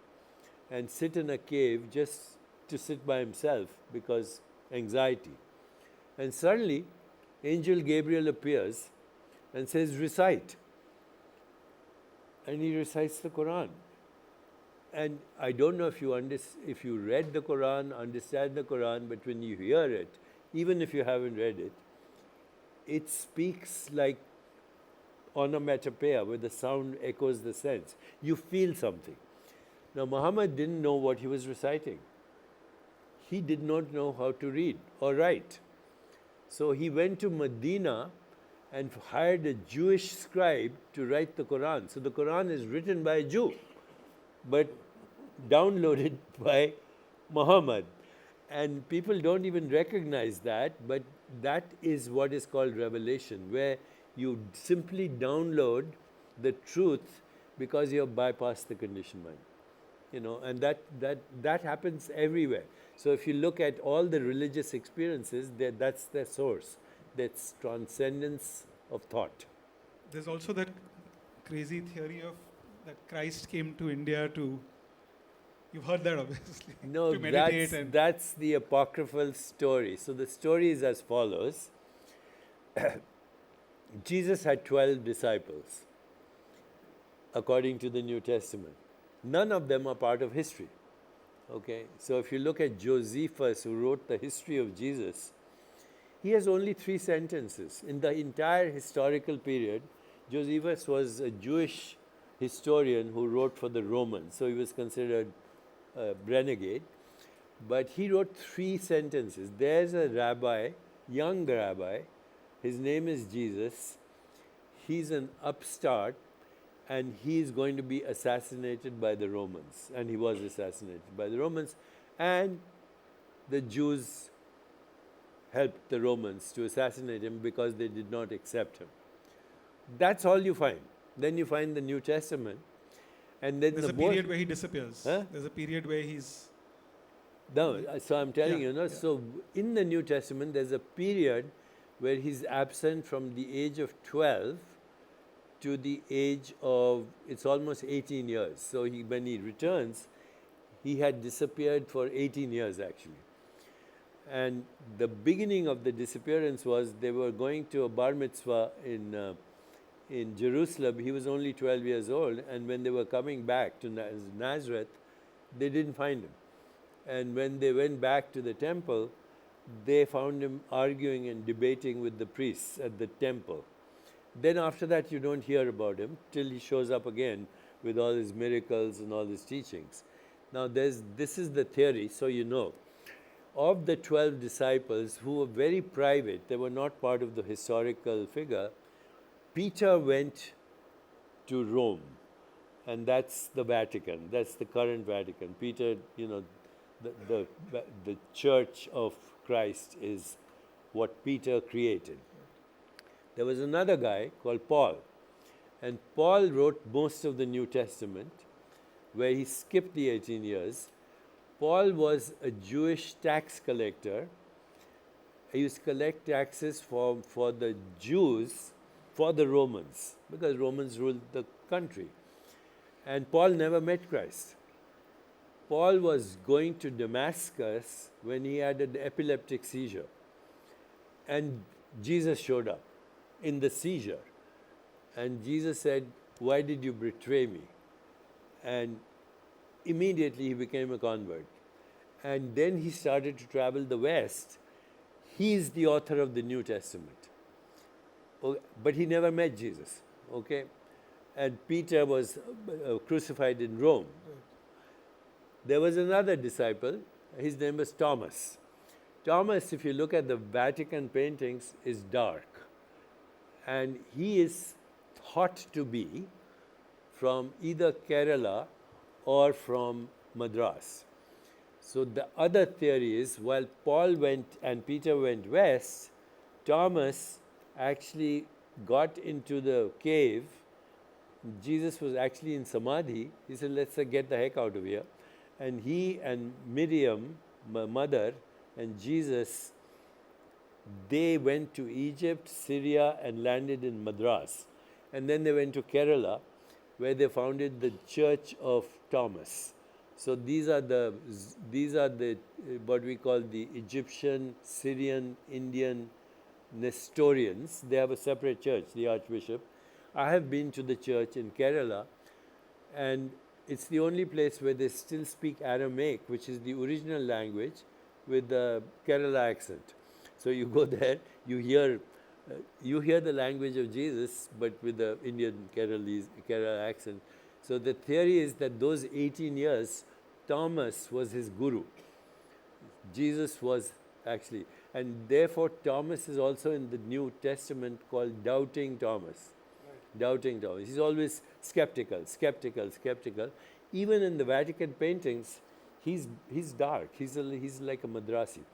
and sit in a cave just to sit by himself because anxiety. And suddenly, Angel Gabriel appears and says, recite. And he recites the Quran. And I don't know if you read the Quran, understand the Quran, but when you hear it, even if you haven't read it, it speaks like onomatopoeia, where the sound echoes the sense. You feel something. Now, Muhammad didn't know what he was reciting. He did not know how to read or write. So he went to Medina and hired a Jewish scribe to write the Quran. So the Quran is written by a Jew, but downloaded by Muhammad. And people don't even recognize that, but that is what is called revelation, where you simply download the truth because you have bypassed the conditioned mind. You know, and that happens everywhere. So if you look at all the religious experiences, that's their source. That's transcendence of thought. There's also that crazy theory of that Christ came to India to, you've heard that obviously, No, to meditate. that's the apocryphal story. So the story is as follows. Jesus had 12 disciples, according to the New Testament. None of them are part of history. Okay, so if you look at Josephus, who wrote the history of Jesus, he has only 3 sentences. In the entire historical period, Josephus was a Jewish historian who wrote for the Romans, so he was considered a renegade. But he wrote 3 sentences. There's a rabbi, young rabbi, his name is Jesus, he's an upstart, and he is going to be assassinated by the Romans. And he was assassinated by the Romans. And the Jews helped the Romans to assassinate him because they did not accept him. That's all you find. Then you find the New Testament. And then There's a period where he disappears. Huh? There's a period where he's... No, so I'm telling Yeah, you, no. yeah. So in the New Testament, there's a period where he's absent from the age of 12 to the age of, it's almost 18 years. So when he returns, he had disappeared for 18 years actually. And the beginning of the disappearance was they were going to a bar mitzvah in Jerusalem. He was only 12 years old, and when they were coming back to Nazareth, they didn't find him. And when they went back to the temple, they found him arguing and debating with the priests at the temple. Then after that, you don't hear about him till he shows up again with all his miracles and all his teachings. Now, this is the theory, so you know. Of the 12 disciples who were very private, they were not part of the historical figure, Peter went to Rome, and that's the Vatican. That's the current Vatican. Peter, you know, the Church of Christ is what Peter created. There was another guy called Paul, and Paul wrote most of the New Testament, where he skipped the 18 years. Paul was a Jewish tax collector. He used to collect taxes for the Jews for the Romans, because Romans ruled the country. And Paul never met Christ. Paul was going to Damascus when he had an epileptic seizure. And Jesus showed up in the seizure. And Jesus said, "Why did you betray me?" And immediately he became a convert. And then he started to travel the West. He is the author of the New Testament. But he never met Jesus. Okay? And Peter was crucified in Rome. There was another disciple. His name was Thomas. Thomas, if you look at the Vatican paintings, is dark. And he is thought to be from either Kerala or from Madras. So the other theory is, while Paul went and Peter went west, Thomas actually got into the cave. Jesus was actually in Samadhi. He said, "Let's get the heck out of here." And he and Miriam, my mother, and Jesus, they went to Egypt, Syria, and landed in Madras. And then they went to Kerala, where they founded the Church of Thomas. So these are the what we call the Egyptian, Syrian, Indian Nestorians. They have a separate church, the Archbishop. I have been to the church in Kerala, and it's the only place where they still speak Aramaic, which is the original language, with the Kerala accent. So you go there, you hear the language of Jesus, but with the Indian Kerala accent. So the theory is that those 18 years, Thomas was his guru. Jesus was actually, and therefore Thomas is also in the New Testament called Doubting Thomas. Right. Doubting Thomas. He's always skeptical. Even in the Vatican paintings, he's dark. He's like a Madrasi.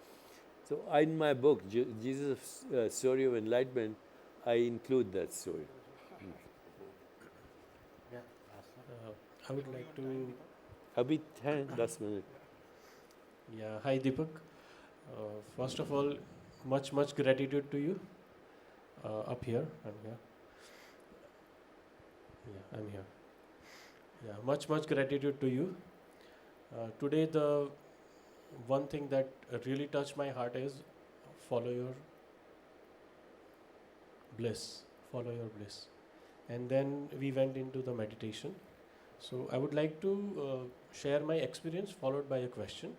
So in my book, Jesus' Story of Enlightenment, I include that story. I would like to... Abhi 10 minutes. Yeah, hi Deepak. First of all, much gratitude to you. Up here, I'm here. Yeah, I'm here. Yeah, much gratitude to you. Today, the one thing that really touched my heart is follow your bliss. Follow your bliss. And then we went into the meditation. So I would like to share my experience followed by a question.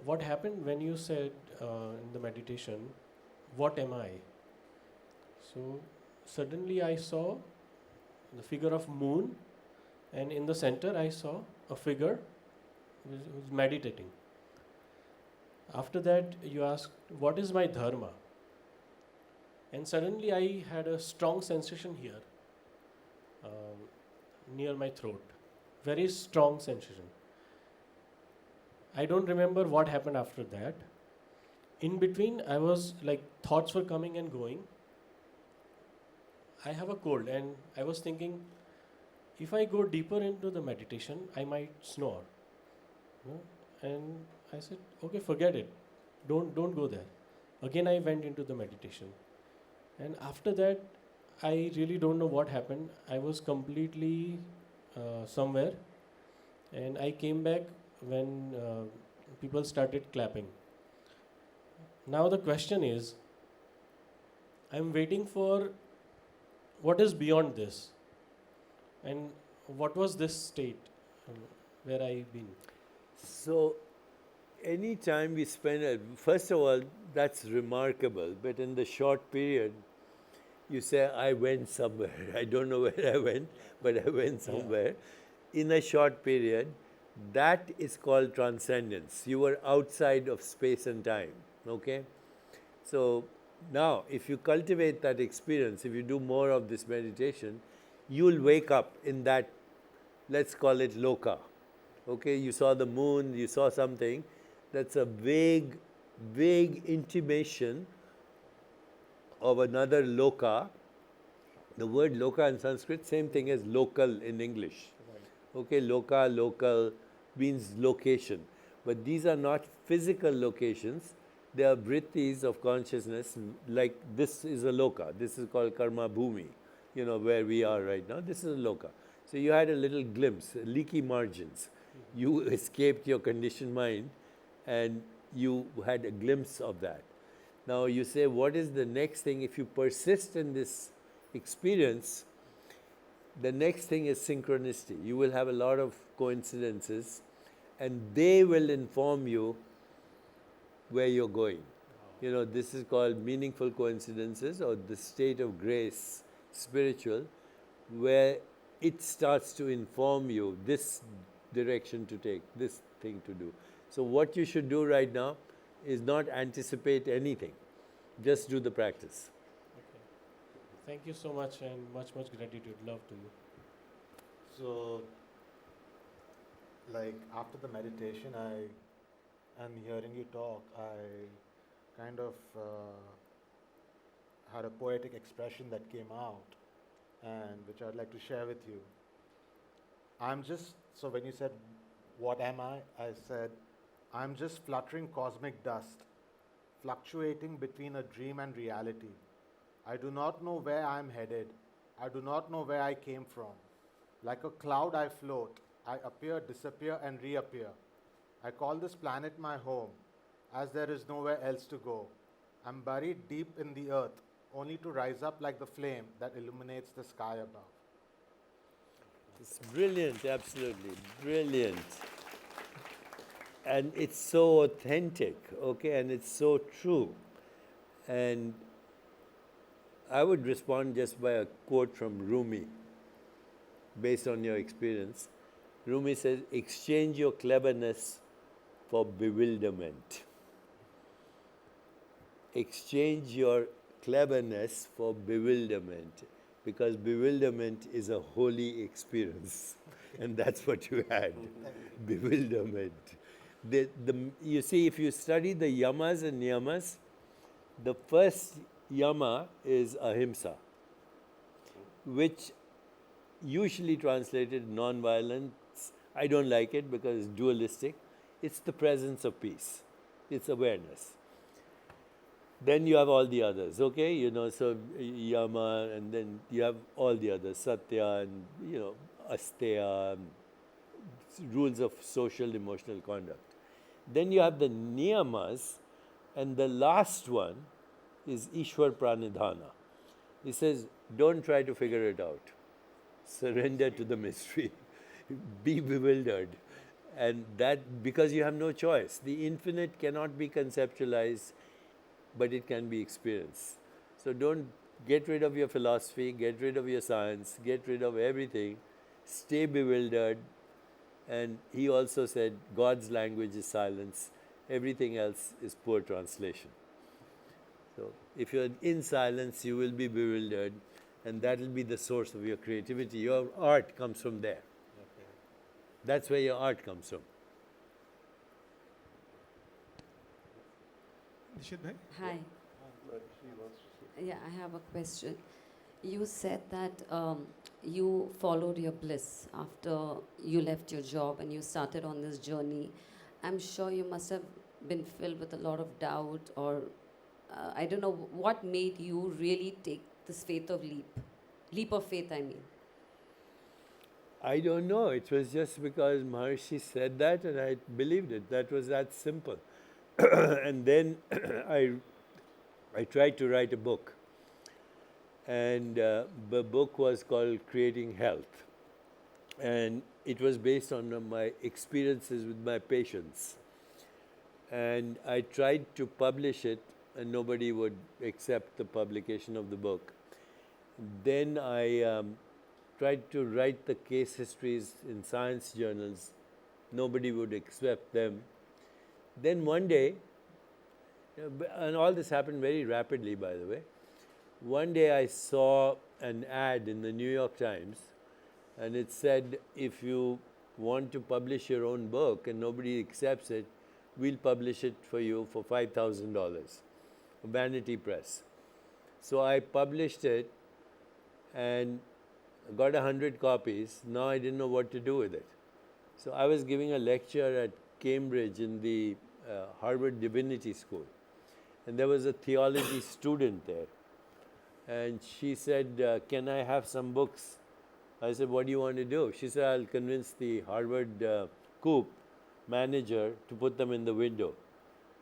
What happened when you said in the meditation, "What am I?" So suddenly I saw the figure of moon, and in the center I saw a figure who was meditating. After that you asked, "What is my dharma?" And suddenly I had a strong sensation here, near my throat. Very strong sensation. I don't remember what happened after that. In between, I was like, thoughts were coming and going. I have a cold, and I was thinking, if I go deeper into the meditation, I might snore. You know? And I said, okay, forget it. Don't go there. Again, I went into the meditation. And after that, I really don't know what happened. I was completely somewhere, and I came back when people started clapping. Now the question is, I'm waiting for what is beyond this, and what was this state where I've been? So any time we spend, first of all, that's remarkable, but in the short period, you say, I went somewhere. I don't know where I went, but I went somewhere. Yeah. In a short period, that is called transcendence. You were outside of space and time, okay? So now, if you cultivate that experience, if you do more of this meditation, you'll wake up in that, let's call it loka, okay? You saw the moon, you saw something. That's a vague intimation of another loka. The word loka in Sanskrit, same thing as local in English. Right. Okay, loka, local means location. But these are not physical locations. there are vrittis of consciousness, like this is a loka. This is called karma bhumi, you know, where we are right now. This is a loka. So you had a little glimpse, leaky margins. You escaped your conditioned mind and you had a glimpse of that. Now you say, what is the next thing? If you persist in this experience, the next thing is synchronicity. You will have a lot of coincidences and they will inform you where you're going. You know, this is called meaningful coincidences, or the state of grace, spiritual, where it starts to inform you this direction to take, this thing to do. So what you should do right now is not anticipate anything. Just do the practice. Okay. Thank you so much, and much gratitude. Love to you. So, like after the meditation, and hearing you talk, I kind of had a poetic expression that came out, and which I'd like to share with you. So when you said, what am I? I said, I'm just fluttering cosmic dust, fluctuating between a dream and reality. I do not know where I am headed. I do not know where I came from. Like a cloud I float. I appear, disappear, and reappear. I call this planet my home, as there is nowhere else to go. I'm buried deep in the earth, only to rise up like the flame that illuminates the sky above. It's brilliant, absolutely, brilliant. And it's so authentic, okay, and it's so true. And I would respond just by a quote from Rumi, based on your experience. Rumi says, exchange your cleverness for bewilderment. Exchange your cleverness for bewilderment, because bewilderment is a holy experience. And that's what you had, bewilderment. You see, if you study the yamas and niyamas, the first yama is ahimsa, which usually translated non-violence. I don't like it because it's dualistic. It's the presence of peace. It's awareness. Then you have all the others, okay? You know, so yama, and then you have all the others, satya, and, you know, asteya, rules of social emotional conduct. Then you have the niyamas, and the last one is Ishwar Pranidhana. He says, don't try to figure it out. Surrender to the mystery. Be bewildered. And that, because you have no choice. The infinite cannot be conceptualized, but it can be experienced. So don't get rid of your philosophy, get rid of your science, get rid of everything. Stay bewildered. And he also said, God's language is silence. Everything else is poor translation. So if you're in silence, you will be bewildered, and that will be the source of your creativity. Your art comes from there. Okay. That's where your art comes from. Nishith bhai? Hi. Yeah, I have a question. You said that you followed your bliss after you left your job and you started on this journey. I'm sure you must have been filled with a lot of doubt, or I don't know what made you really take this leap of faith, I mean. I don't know. It was just because Maharshi said that and I believed it. That was that simple. And then I tried to write a book. And the book was called Creating Health. And it was based on my experiences with my patients. And I tried to publish it, and nobody would accept the publication of the book. Then I tried to write the case histories in science journals. Nobody would accept them. Then one day, and all this happened very rapidly, by the way. One day I saw an ad in the New York Times, and it said, if you want to publish your own book and nobody accepts it, we'll publish it for you for $5,000, Vanity Press. So I published it and got 100 copies. Now I didn't know what to do with it. So I was giving a lecture at Cambridge in the Harvard Divinity School. and there was a theology student there. And she said, can I have some books? I said, what do you want to do? She said, I'll convince the Harvard Coop manager to put them in the window.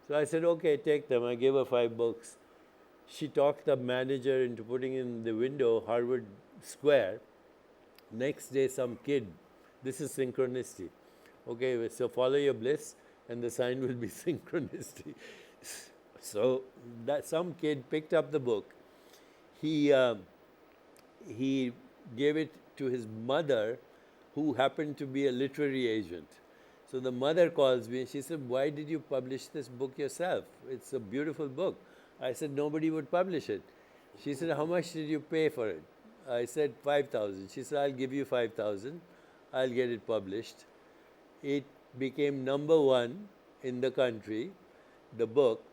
So I said, okay, take them. I gave her 5 books. She talked the manager into putting in the window Harvard Square. Next day, some kid, this is synchronicity. Okay, so follow your bliss and the sign will be synchronicity. So that some kid picked up the book. He gave it to his mother, who happened to be a literary agent. So the mother calls me and she said, why did you publish this book yourself? It's a beautiful book. I said, nobody would publish it. She said, how much did you pay for it? I said, 5,000. She said, I'll give you 5,000. I'll get it published. It became #1 in the country, the book.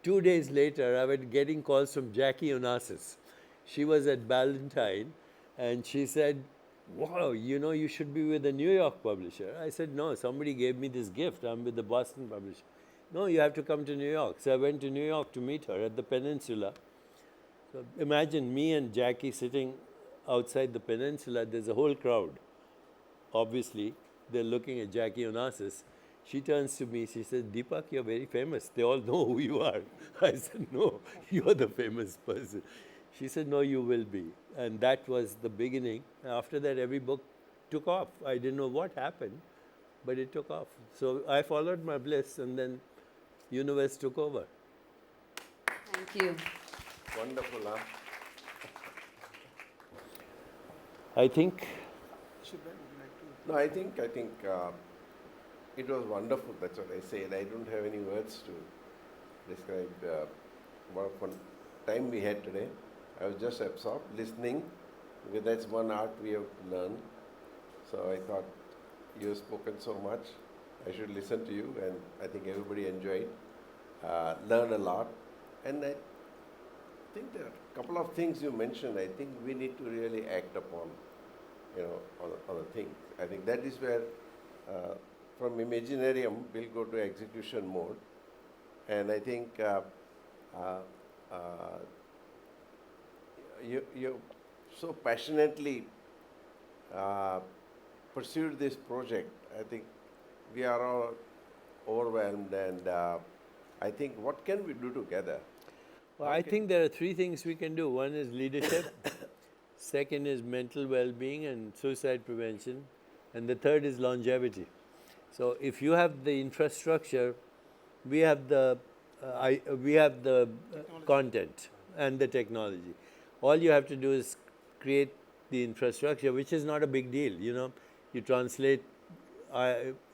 2 days later, I was getting calls from Jackie Onassis. She was at Ballantine, and she said, wow, you know, you should be with a New York publisher. I said, no, somebody gave me this gift. I'm with the Boston publisher. No, you have to come to New York. So I went to New York to meet her at the Peninsula. So imagine me and Jackie sitting outside the Peninsula. There's a whole crowd. Obviously, they're looking at Jackie Onassis. She turns to me, she says, Deepak, you're very famous. They all know who you are. I said, no, you're the famous person. She said, no, you will be. And that was the beginning. After that, every book took off. I didn't know what happened, but it took off. So I followed my bliss, and then universe took over. Thank you. Wonderful, huh? I think. No, I think it was wonderful. That's what I said. I don't have any words to describe what fun time we had today. I was just absorbed, listening, because that's one art we have to learn. So I thought, you've spoken so much, I should listen to you, and I think everybody enjoyed, learned a lot. And I think there are a couple of things you mentioned, I think we need to really act upon, you know, on the thing. I think that is where, from Imaginarium, we'll go to execution mode. And I think you so passionately pursued this project. I think we are all overwhelmed, and I think what can we do together? Well, I think there are 3 things we can do. One is leadership, second is mental well-being and suicide prevention, and the third is longevity. So if you have the infrastructure, we have the content and the technology. All you have to do is create the infrastructure, which is not a big deal. You know, you translate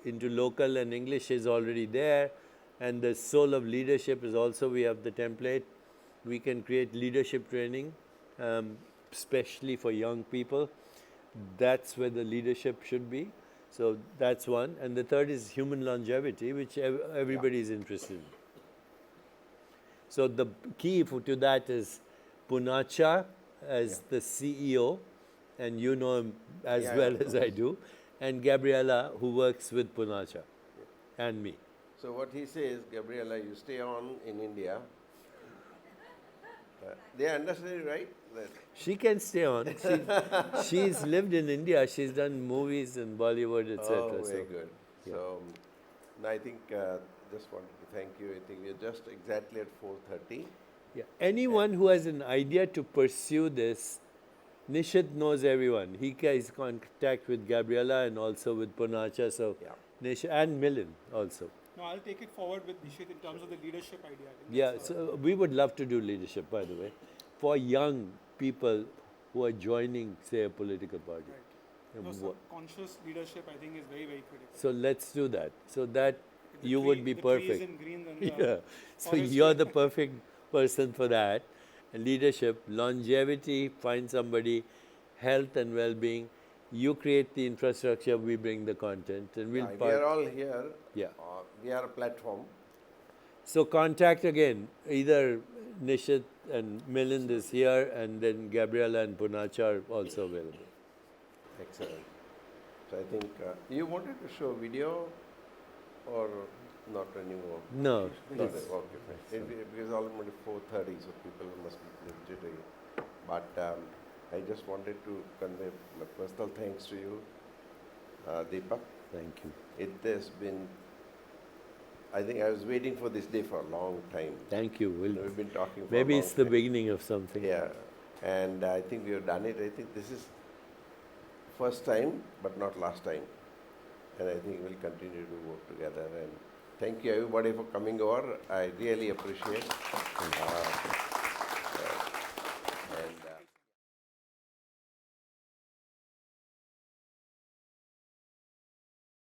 into local, and English is already there, and the soul of leadership is also, we have the template. We can create leadership training, especially for young people. That's where the leadership should be. So that's one. And the third is human longevity, which everybody is interested in. So the key to that is Punacha as the CEO, and you know him as well as I do, and Gabriella, who works with Punacha, and me. So what he says, Gabriella, you stay on in India. They understand, right? That she can stay on. She's lived in India. She's done movies in Bollywood, etc. Oh, very good. Yeah. So I think just wanted to thank you. I think we're just exactly at 4:30. Yeah. Anyone who has an idea to pursue this, Nishith knows everyone. He is in contact with Gabriella and also with Punacha. So Nishith and Milind also. No, I'll take it forward with Nishith in terms of the leadership idea. Yeah, so we would love to do leadership, by the way, for young people who are joining, say, a political party. Right. No, so conscious leadership, I think, is very, very critical. So let's do that. So that you would be the perfect. Trees in green and yeah. So you're the perfect person for that. And leadership, longevity, find somebody, health and well-being. You create the infrastructure, we bring the content, and we'll. We are all here. Yeah. We are a platform. So contact again. Either Nishith and Milind is here, and then Gabriella and Punacha are also available. Excellent. So I think you wanted to show video, or Not anymore. No. Not it's- okay, fine. Because already 4:30, so people must be jittery. But I just wanted to convey my personal thanks to you, Deepak. Thank you. It has been, I think I was waiting for this day for a long time. Thank you. We've been talking for Maybe a it's long the time. beginning of something. Yeah, and I think we have done it. I think this is first time, but not last time. And I think we'll continue to work together. And thank you everybody for coming over. I really appreciate.